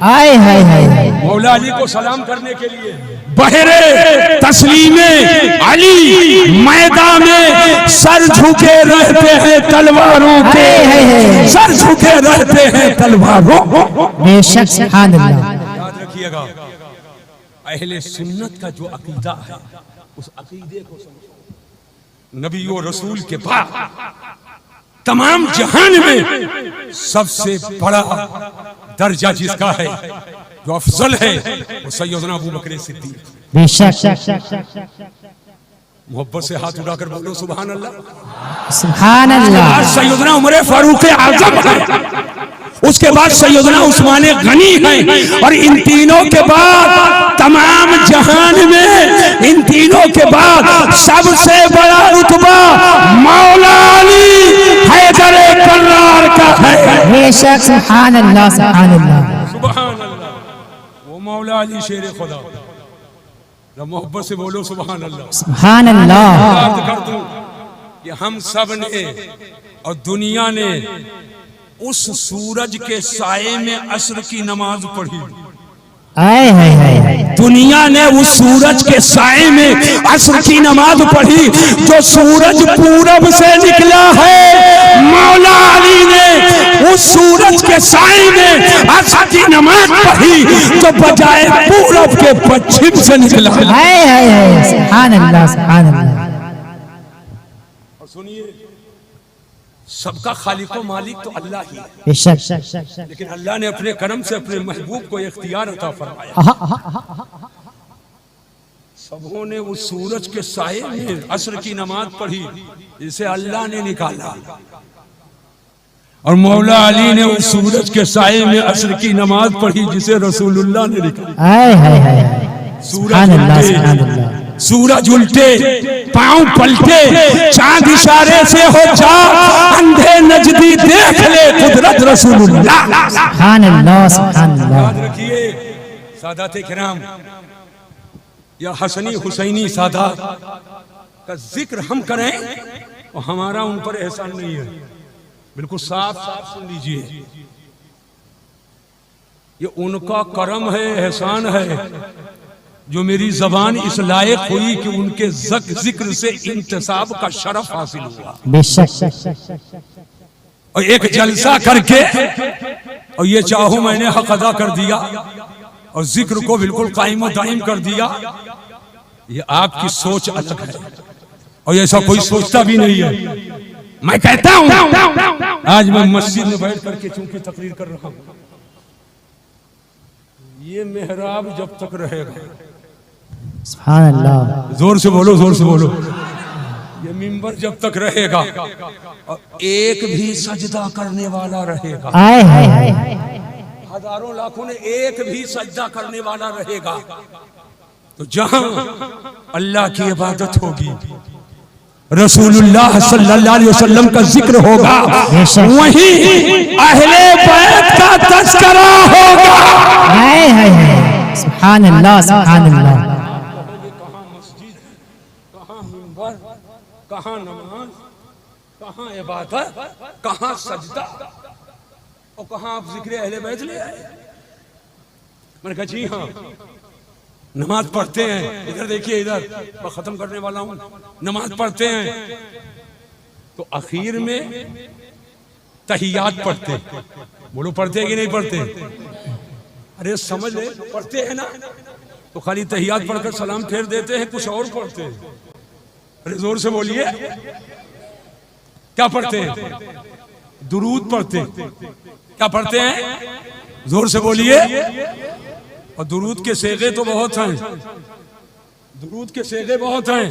आए हाय हाय, मौला अली को सलाम करने के लिए बहरे तस्लीमे अली मैदान में सर झुके रहते हैं तलवारों के, सर झुके रहते हैं तलवारों। बेशक सुभान अल्लाह। याद रखिएगा, अहले सुन्नत का जो अकीदा है उस अकीदे को समझो। नबी और रसूल के बाद तमाम जहान में सबसे बड़ा दर्जा जिसका है, जो अफजल है, वो सैयदना अबू बकर सिद्दीक। बेशक मोहब्बत से हाथ उठाकर बोलो सुभान अल्लाह, सुभान अल्लाह। आज सैयदना उमर फारूक आजम है, उसके बाद सैयदना उस्मान गनी है, और इन तीनों के बाद तमाम जहान में इन तीनों के बाद सबसे बड़ा रुतबा मौला अली हैदर कर्रार का है। बेशक सुभान अल्लाह, सुभान अल्लाह, सुभान अल्लाह। वो मौला अली शेर खुदा, मोहब्बत से बोलो सुभान अल्लाह, सुभान अल्लाह। याद कर दूं कि हम सब ने और दुनिया ने उस सूरज के साये में असर की नमाज पढ़ी। आए हाय हाय, दुनिया ने उस सूरज के साये में असर की नमाज पढ़ी। जो सूरज पूरब से निकला है, मौला अली ने उस सूरज के साये में असर की नमाज पढ़ी, तो बजाय पूरब के पश्चिम से निकला। हाय हाय हाय, सुभान अल्लाह, सुभान अल्लाह। और सुनिए, सबका खालिक व मालिक तो अल्लाह ही है, बेशक। लेकिन अल्लाह ने अपने करम से अपने महबूब को इख्तियार अता फरमाया। सबों ने उस सूरज के साये में असर की नमाज पढ़ी जिसे अल्लाह ने निकाला, और मौला अली ने उस सूरज के साये में असर की नमाज पढ़ी जिसे रसूलुल्लाह ने निकाला। हाय हाय हाय, सुभान अल्लाह, सुभान अल्लाह। सूरज उल्टे, पांव पलटे, चांद इशारे से हो जा, अंधे नजदी देख ले कुदरत रसूलुल्लाह। सुभान अल्लाह, सुभान अल्लाह। याद रखिए सादाते किराम या हसनी हुसैनी सादात का जिक्र हम करें तो हमारा उन पर एहसान नहीं है। बिल्कुल साफ साफ सुन लीजिए, ये उनका करम है, एहसान है, जो मेरी जबान इस लायक हुई कि उनके जिक्र से इंतसाब का शरफ हासिल हुआ। बेशक। और एक जलसा करके और ये चाहो मैंने हक अदा कर दिया और जिक्र को बिल्कुल कायम दायम कर दिया, ये आपकी सोच अलग है और ऐसा कोई सोचता भी नहीं है। मैं कहता हूं, आज मैं मस्जिद में बैठ करके चूंकि तकरीर कर रहा हूं, ये मेहराब जब तक रहेगा, सुभान अल्लाह, जोर से बोलो, जोर से बोलो, ये मिंबर जब तक रहेगा और एक भी सजदा करने वाला रहेगा, आए हाय हाय, हजारों लाखों ने एक भी सजदा करने वाला रहेगा, तो जहां अल्लाह की इबादत होगी, रसूलुल्लाह सल्लल्लाहु अलैहि वसल्लम का जिक्र होगा, वहीं अहले बैत का तज़किरा होगा। हाय हाय हाय, सुभान अल्लाह, सुभान अल्लाह। कहाँ मस्जिद, कहाँ मिंबर, कहाँ नमाज, कहाँ इबादत, कहाँ सजदा और कहाँ आप जिक्र अहले बैत ले आए। मैंने कहा जी हाँ, नमाज पढ़ते हैं, इधर देखिए, इधर मैं खत्म करने वाला हूँ, नमाज पढ़ते हैं तो आखिर में तहियात पढ़ते। बोलो पढ़ते हैं कि नहीं पढ़ते? अरे समझ ले, पढ़ते हैं ना, तो खाली तहियात पढ़कर सलाम फेर देते हैं, कुछ और पढ़ते हैं। अरे जोर से बोलिए, क्या पढ़ते हैं? दुरूद पढ़ते हैं। क्या पढ़ते हैं? जोर से बोलिए। और दुरूद के सेगे तो बहुत हैं, दुरूद के सेगे बहुत हैं,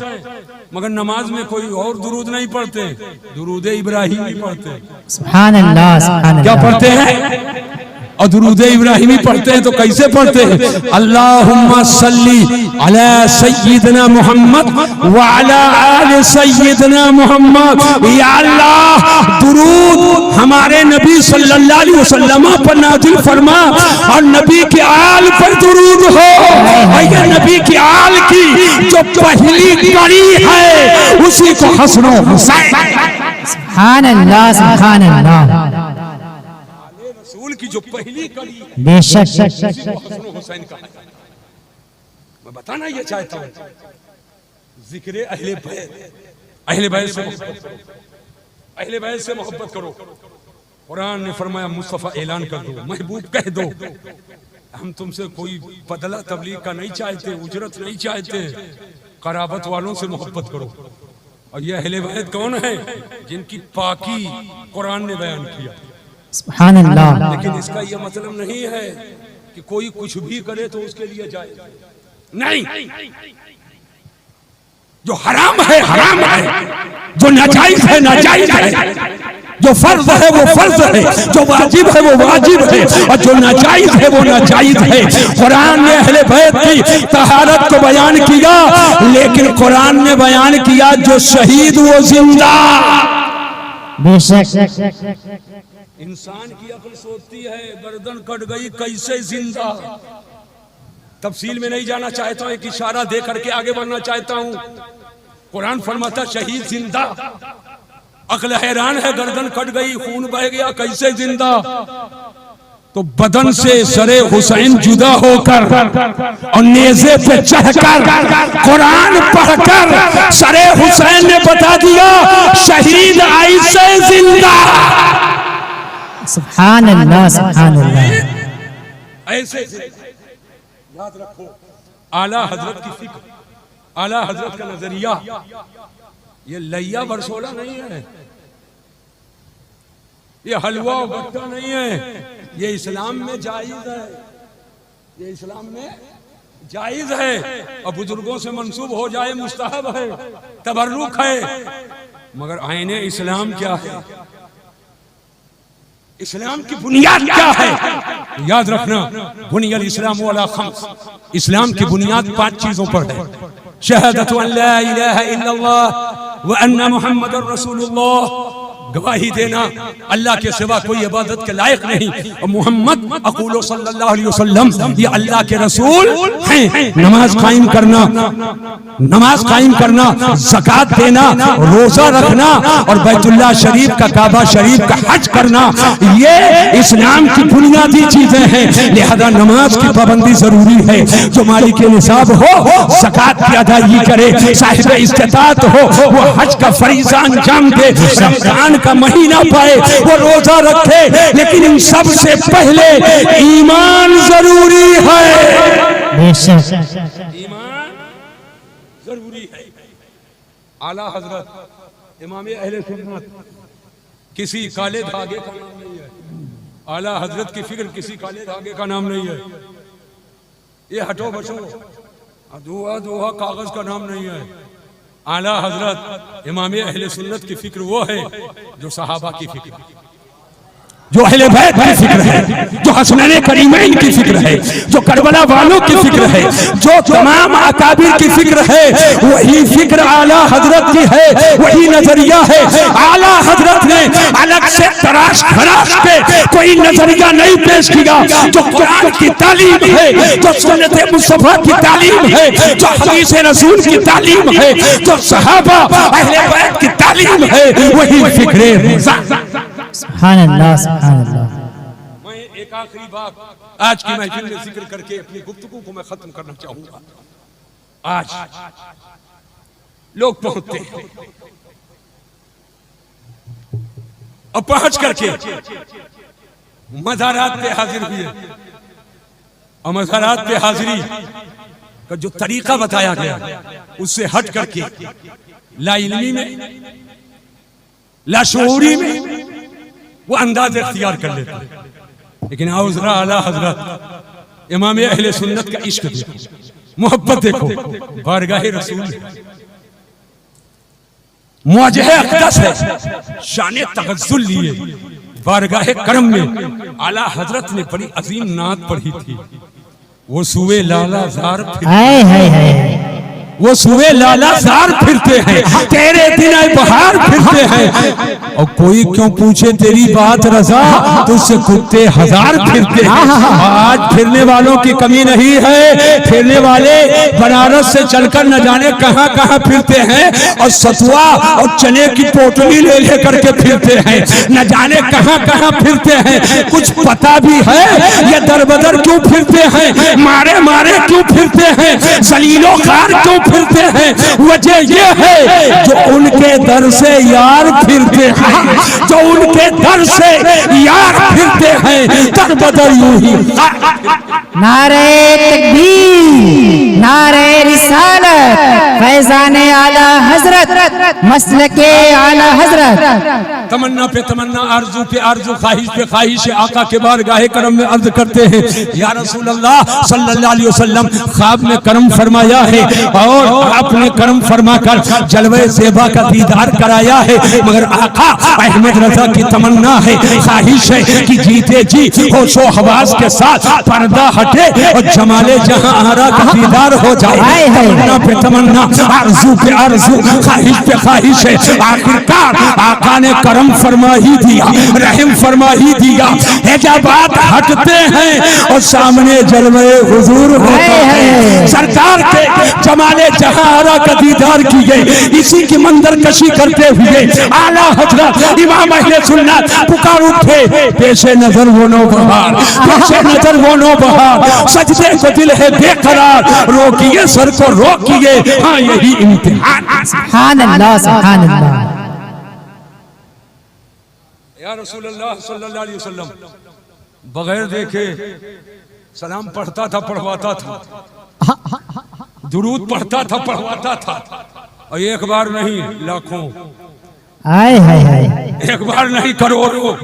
मगर नमाज में कोई और दुरूद नहीं पढ़ते, दुरूद इब्राहिमी पढ़ते। सुभान अल्लाह, सुभान अल्लाह। क्या पढ़ते हैं? और दुरूद इब्राहिमी पढ़ते हैं तो कैसे पढ़ते हैं? अल्लाहुम्मा सल्ली अला सय्यिदना मुहम्मद व अला आले सय्यिदना मुहम्मद। या अल्लाह, दुरूद हमारे नबी सल्लल्लाहु अलैहि वसल्लम पर नाजिल फरमा और नबी के आल पर दुरूद हो। और ये नबी के आल की जो पहली कड़ी है उसी को हसन व हुसैन। सुभान अल्लाह, सुभान अल्लाह। रसूल की जो पहली कड़ी बेशक हसन हुसैन का। मैं बताना ये चाहता हूँ, जिक्र अहले बैत, अहले बैत से मोहब्बत करो, अहले बैत से मोहब्बत करो। कुरान ने फरमाया, मुस्तफा ऐलान कर दो, महबूब कह दो, हम तुमसे कोई बदला तबलीग का नहीं चाहते, उजरत नहीं चाहते, कराबत वालों से मोहब्बत करो। और ये अहले बैत कौन है? जिनकी पाकी कुरान ने बयान किया। सुभान अल्लाह। लेकिन इसका यह मतलब नहीं है कि कोई कुछ भी करे तो उसके लिए जाए, नहीं। जो हराम है हराम है, जो नाजायज है नाजायज है, जो फर्ज है वो फर्ज है, जो वाजिब है वो वाजिब है, और जो नाजायज है वो नाजायज है। कुरान ने अहले बैत की तहारत को बयान किया, लेकिन कुरान ने बयान किया जो शहीद वो जिंदा। बेशक इंसान की अक्ल सोचती है गर्दन कट गई कैसे जिंदा। तफसील में नहीं जाना चाहता हूं, एक इशारा दे करके आगे बढ़ना चाहता हूं। कुरान फरमाता शहीद जिंदा। अक्ल हैरान है, गर्दन कट गई, खून बह गया, कैसे जिंदा? तो बदन से सरे हुसैन जुदा होकर और नेज़े पे चढ़कर कुरान पढ़कर सरे हुसैन ने बता दिया शहीद ऐसे जिंदा। सुभान अल्लाह, सुभान अल्लाह। ऐसे याद रखो, आला हजरत की फिक्र, आला हजरत का नजरिया, ये लैया बरसोला नहीं है, ये हलवा बट्टा नहीं है, ये इस्लाम में जायज है, ये इस्लाम में जायज है। और बुजुर्गों से मंसूब हो जाए मुस्तहब है, तबर्रुक है, मगर आईने इस्लाम क्या है? इस्लाम की बुनियाद क्या है? याद रखना, बुनियाद इस्लाम वाला खम्स, इस्लाम की बुनियाद 5 चीजों पर है। शहादतु अन ला इलाहा इल्लल्लाह व अन्ना मुहम्मदुर रसूलुल्लाह, गवाही देना अल्लाह के सिवा कोई इबादत के लायक नहीं, और मोहम्मद अक़ूलो सल्लल्लाहु अलैहि वसल्लम ये अल्लाह के रसूल हैं। नमाज कायम करना, नमाज कायम करना, ज़कात देना, रोजा रखना और बैतुल्लाह शरीफ का, काबा शरीफ का हज करना, ये इस्लाम की बुनियादी चीजें हैं। लिहाजा नमाज की पाबंदी जरूरी है। जो मालिक निसाब हो ज़कात की अदायगी करे, साहिब इस्तिताअत हो वो हज का फरीज़ा अंजाम दे, रमजान का महीना पाए वो रोजा रखे। लेकिन इन सब से पहले ईमान जरूरी है, ईमान जरूरी है। आला हजरत इमाम अहले सुन्नत किसी काले धागे का नाम नहीं है, आला हजरत की फिक्र किसी काले धागे का नाम नहीं है। ये हटो बचो दुआ दुआ कागज का नाम नहीं है। आला हजरत इमाम अहले सुन्नत की फिक्र वो है जो सहाबा की फिक्र, जो अहले बैत की फिक्र है, जो हसनैन करीमैन की फिक्र है, जो करबला वालों की फिक्र है, जो तमाम अकाबिर की फिक्र है, वही फिक्र आला हजरत की है, वही नजरिया है। आला हजरत ने अलग से तराश खराश के कोई नजरिया नहीं पेश किया। जो कुरान की तालीम है, जो सुन्नत मुस्तफा की तालीम है, जो हदीस रसूल की तालीम है, जो सहाबा अहले बैत की तालीम है वही फिक्रे रज़ा। सुभान अल्लाह, सुभान अल्लाह। मैं एक आखिरी बात आज की महफिल में जिक्र करके अपनी गुफ्तगू को मैं खत्म करना चाहूंगा। आज लोग पहुंचते हैं और पहुंच करके मज़ारात पे हाजिर हुए और मज़ारात पे हाजिरी का जो तरीका बताया गया उससे हट करके लाइल्मी में, लाशऊरी में वो अंदाज इख्तियार कर लेते हैं। लेकिन आउज़रा आला हजरत इमाम अहले सुन्नत का इश्क देखो, मोहब्बत देखो, बारगाह रसूल मुआजिज़े अक़दस है, शान तगज़्ज़ुल लिए बारगाह करम में आला हजरत ने बड़ी अजीम नात पढ़ी थी। वो सुए लाला ज़ार वो सुए लाला ज़ार फिरते हैं, तेरे दिन बहार फिरते हैं। और कोई क्यों पूछे तेरी बात रज़ा, तुझसे कुत्ते हजार फिरते हैं। आज फिरने वालों की कमी नहीं है, फिरने वाले बनारस से चलकर न जाने कहां कहां फिरते हैं और सतुआ और चने की पोटली ले लेकर के फिरते हैं, न जाने कहां कहां फिरते हैं। कुछ पता भी है ये दरबदर क्यों फिरते हैं, मारे मारे क्यों फिरते हैं, जलीलो ख़ार क्यों फिरते हैं। वजह ये है जो उनके दर से यार फिरते हैं, जो उनके दर से यार फिरते हैं, दर बदर यूं ही। नारे तकबीर, नारे रिसालत, फैज़ाने आला हजरत, मसलके आला हजरत। तमन्ना पे तमन्ना, आरजू पे आरजू, ख्वाहिश पे ख्वाहिश आका के बारगाह करम में अर्ज करते हैं, या रसूल अल्लाह सल्लल्लाहु अलैहि वसल्लम ख्वाब में करम फरमाया है और आपने करम फरमाकर जलवे ज़ेबा का दीदार कराया है। मगर आका अहमद रजा की तमन्ना है, ख्वाहिश है कि जीते जी होशो हवास के साथ पर्दा हटे और जमाले जहां आरा का दीदार हो जाए। तमन्ना पे तमन्ना, आरजू पे आरजू, ख्वाहिश पे ख्वाहिश है। आखिरकार आका ने करम फरमा ही दिया, रहम फरमा ही दिया। हिजाबात हटते हैं और सामने जलवे हुजूर होता है। सरकार के जमाले जहां आरा का दीदार की गई, इसी की मंजर कशी करते हुए आला हजरत इमाम अहले सुन्नत पुकार उठे, पेशे नजर वो नो बहार, पेशे नजर वो नो बहार, सजदे को दिल है बेकरार, रोकिए सर को रोकिए, हाँ यही इम्तिहान। सुभान अल्लाह, सुभान अल्लाह। या रसूलुल्लाह सल्लल्लाहु अलैहि वसल्लम बगैर देखे सलाम पढ़ता था, पढ़वाता था, दुरूद पढ़ता था, पढ़वाता था, और एक बार नहीं लाखों, आए हाय हाय, एक बार नहीं करोड़ों।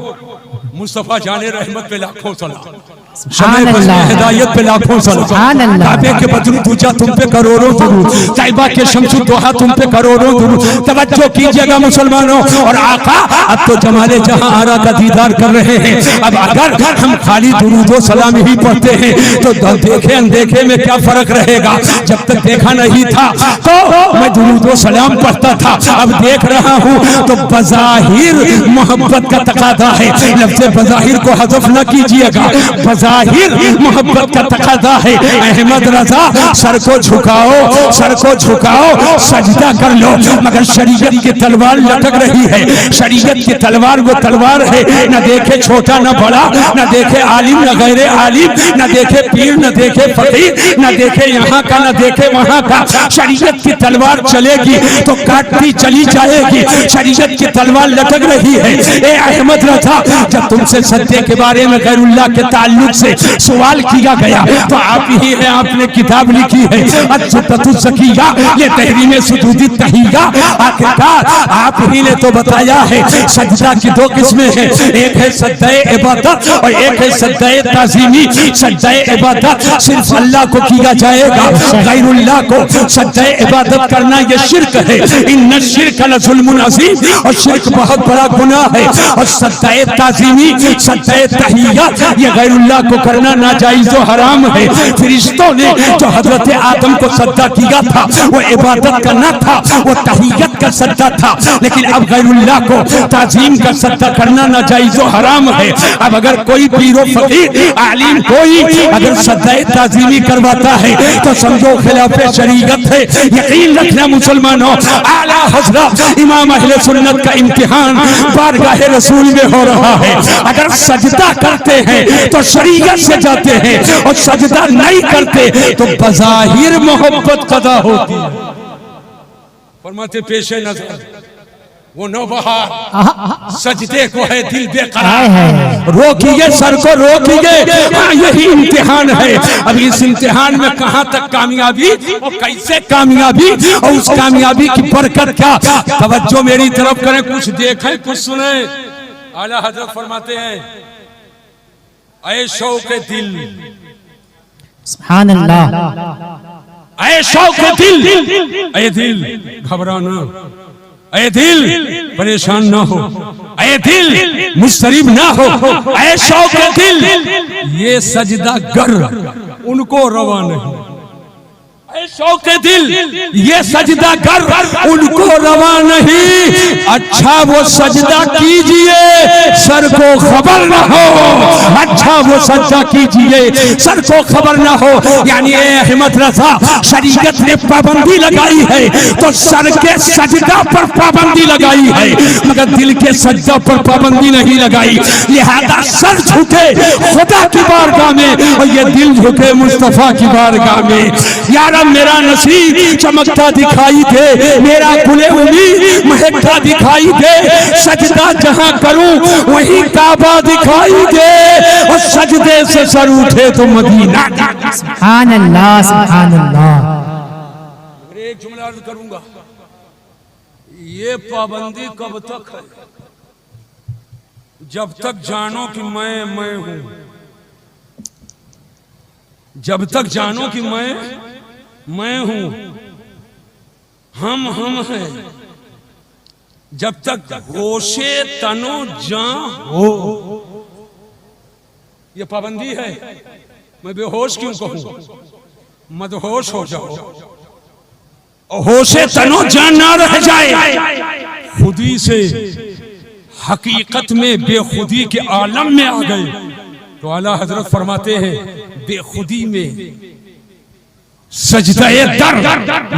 मुस्तफा जाने रहमत पे लाखों सलाम, सुभान अल्लाह, हिदायत पे लाखों सलाम, काबे के बदरू पूजा तुम पे करोड़ों दुरूद, तैयबा के शम्सु दोहा तुम पे करोड़ों दुरूद। तवज्जो कीजिएगा मुसलमानों, और आका अब तो जमाले जहां आरा का दीदार कर रहे हैं। अब अगर हम खाली दुरूद व सलाम ही पढ़ते हैं तो देखे अनदेखे में क्या फर्क रहेगा। जब तक देखा नहीं था तो मैं दुरूद व सलाम पढ़ता था, अब देख रहा हूँ तो बज़ाहिर मोहब्बत का तकादा है। लफ्ज़ बज़ाहिर को हज़फ न कीजिएगा, जाहिर मोहब्बत का तकादा है। अहमद रजा सर को झुकाओ, सर को झुकाओ, सजदा कर लो। मगर शरीयत की तलवार लटक रही है, शरीयत की तलवार वो तलवार है, न देखे छोटा न बड़ा, न देखे आलिम न गैर आलिम, न देखे पीर न देखे फकीर, न देखे यहाँ का न देखे वहाँ का। शरीयत की तलवार चलेगी तो काटती चली जाएगी, शरीयत की तलवार लटक रही है। ए अहमद रजा, जब तुमसे सत्य के बारे में गैरुल्लाह के ताल्लुक से सवाल किया गया तो आप ही है, आपने किताब लिखी है अज़्ज़तुज़्ज़किया ये तहरीम सुजूदी तहिया। आखिरकार आप ही ने तो बताया है सजदा की दो किस्में हैं, एक है सज्दाए इबादत और एक है सज्दाए ताज़ीमी। सज्दाए इबादत सिर्फ अल्लाह को किया जाएगा, गैरुल्लाह को सज्दाए इबादत करना ये शिर्क है। इन्ना शिर्क लज़ुल्मुन अज़ीम, और शिर्क बहुत बड़ा गुनाह है। और सज्दाए ताज़ीमी, सज्दाए तहिया ये गैरुल्लाह को करना नाजायज और हराम है। फरिश्तों ने जो हजरत आदम को सज्दा किया था वो इबादत करना था, वो तहियत मोहब्बत का सजदा था, लेकिन अब गैरुल्लाह को ताजीम का सजदा करना नाजायज व हराम है। अब अगर कोई पीरो फकीर आलिम कोई अगर सजदा ताजीमी करवाता है तो समझो खिलाफे शरीयत है। यकीन रखना मुसलमानों, आला हजरत इमाम अहले सुन्नत का इम्तिहान बारगाह रसूल में हो रहा है। अगर सजदा करते हैं तो शरीयत से जाते हैं, और सजदा नहीं करते तो बज़ाहिर मोहब्बत कदा होती है। फरमाते पेशे नजर वो नौबहार सजदे को है दिल बेकरार, रोकिए सर को रोकिए। हाँ, यही इम्तिहान है। अब इस इम्तिहान में कहां तक कामयाबी और कैसे कामयाबी, और उस कामयाबी की बरकत क्या। तवज्जो मेरी तरफ करें, कुछ देखें कुछ सुने। आला हजरत फरमाते हैं, ऐ शौक़ दिल, सुभान अल्लाह, ऐ शौक़ दिल, ऐ दिल घबराना, ऐ दिल परेशान ना हो, ऐ दिल मुस्तरिब ना हो, ऐ शौक़ दिल ये सजदा गर उनको रवा नहीं, ऐ शौक़ दिल ये सजदा गर उनको रवा नहीं। अच्छा वो सजदा कीजिए सर को खबर ना हो, अच्छा वो सजदा कीजिए सर को खबर ना हो। यानी अहमद रजा शरीयत ने पाबंदी लगाई है तो सर के सजदा पर पाबंदी लगाई है, मगर दिल के सजदा पर पाबंदी नहीं लगाई। लिहाजा सर झुके खुदा की बारगाह में और ये दिल झुके मुस्तफा की बारगाह में। यार मेरा नसीब चमकता दिखाई दे, मेरा गुले उम्मीद महकता दिखाई दे, सजदा जहां करूं वही काबा दिखाई दे, और सजदे से सर उठे तो मदीना। सुभान अल्लाह, सुभान अल्लाह। एक जुमला अर्ज करूंगा, ये पाबंदी कब तक है? जब तक जानो कि मैं हूं, जब तक जानो कि मैं हूं, हम हैं, जब तक होशे तनो जान हो। ये पाबंदी है। मैं बेहोश क्यों कहूं, मदहोश हो जाओ और होशे तनो जान ना रह जाए। खुदी से हकीकत में बेखुदी के आलम में आ गए तो आला हजरत फरमाते हैं, बेखुदी में सजदाए दर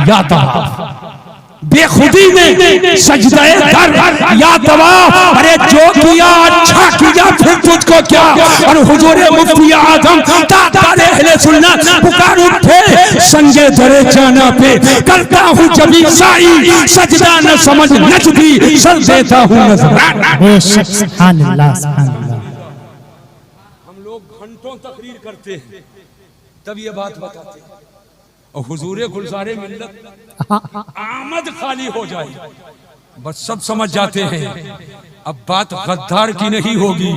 या तवाफ, बेखुदी में सजदाए दर या तवाफ। अरे जो किया अच्छा किया फिर तुझको क्या। और हुजूर मुफ्ती आजम तातारे अहले सुन्नत पुकार उठे संगे दरे जाना पे, करता हूँ जबी साई सजदा न समझ नजदी सर देता हूँ नजराना। बेशक, सुभान अल्लाह, सुभान अल्लाह। हम लोग घंटों तकरीर करते हैं तब ये बात बताते हैं, और हुजूरे गुलजारे मिल्लत आमद खाली हो जाए बस सब समझ जाते हैं। अब बात गद्दार की नहीं होगी,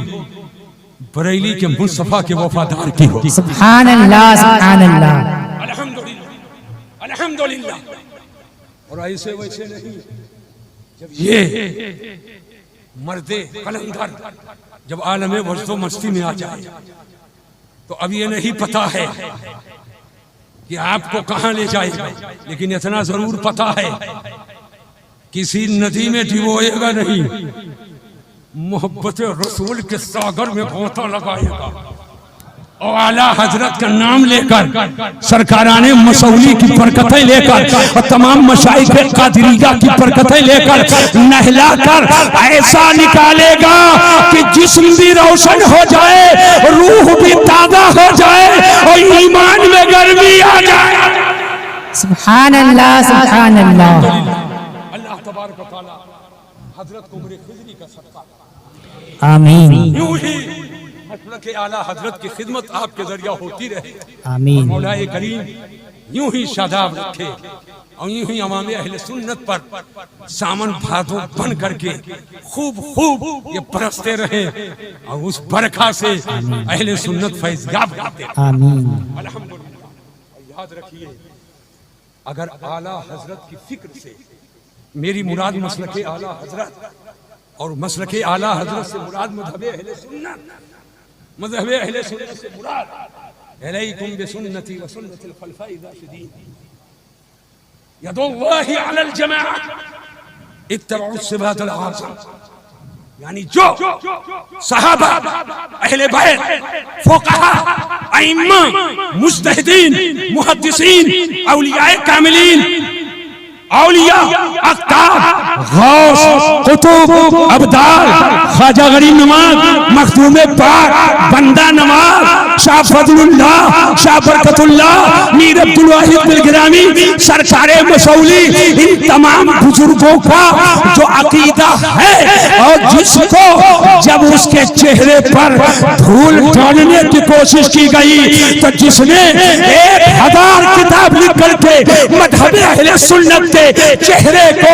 बरेली के मुस्तफा के वफादार की होगी। सुभान अल्लाह, सुभान अल्लाह। अल्हम्दुलिल्लाह, अल्हम्दुलिल्लाह। और ऐसे वैसे नहीं, जब ये मर्दे कलंदर जब आलम वज़्दो मस्ती में आ जाए तो अब ये नहीं पता है कि आपको कहां ले जाएगा, लेकिन इतना जरूर पता है किसी नदी में डुबोएगा नहीं, मोहब्बत रसूल के सागर में गोता लगाएगा और आला हजरत का नाम लेकर, सरकाराने मसौली की बरकतें लेकर और तमाम मशाइख कादिरिया की बरकतें लेकर नहलाकर ऐसा निकालेगा कि जिस्म भी रोशन हो जाए, रूह भी ताजा हो जाए और ईमान में गर्मी आ जाए। सुभान अल्लाह, सुभान अल्लाह। अल्लाह तबारक व तआला हजरत को उम्र खिजरी का सदका आमीन, यूं ही के आला हजरत की खिदमत आपके जरिया होती रहे। आमीन। मौला करीम यूं ही शादाब रखे और यूं ही अवामे अहले सुन्नत पर सामन भादो बन करके खूब खूब ये बरसते रहे और उस बरखा से अहले सुन्नत फैज़याब होते। आमीन। अल्हम्दुलिल्लाह। याद रखिए, अगर आला हजरत की फिक्र से मेरी मुराद मसलके आला हजरत और मसलके आला हजरत से मुराद मज़हबे अहले सुन्नत, मज़हबे अहले सुन्नत से मुराद अलैकुम बिसुन्नती व सुन्नतिल खुलफाए राशिदीन यदुल्लाहि अलल जमाअह इत्तबउ सिरातल आज़म, यानी जो सहाबा, अहले बैत, फुक़हा, अइम्मा, मुज्तहिदीन, मुहद्दिसीन, औलियाए कामिलीन, औलिया, अक़ताब, गौस, कुतुब, अब्दाल, ख्वाजा गरीब नवाज, मखदूम पाक, बंदा नवाज, शाह फज़लुल्लाह, शाह बरकतुल्लाह, मीर अब्दुल वाहिद बिलगिरामी, सरकारे मसौली, इन तमाम बुजुर्गों का जो अकीदा है और जिसको जब उसके चेहरे पर धूल डालने की कोशिश की गई तो जिसने 1000 किताब लिख करके मज़हब अहले सुन्नत के चेहरे को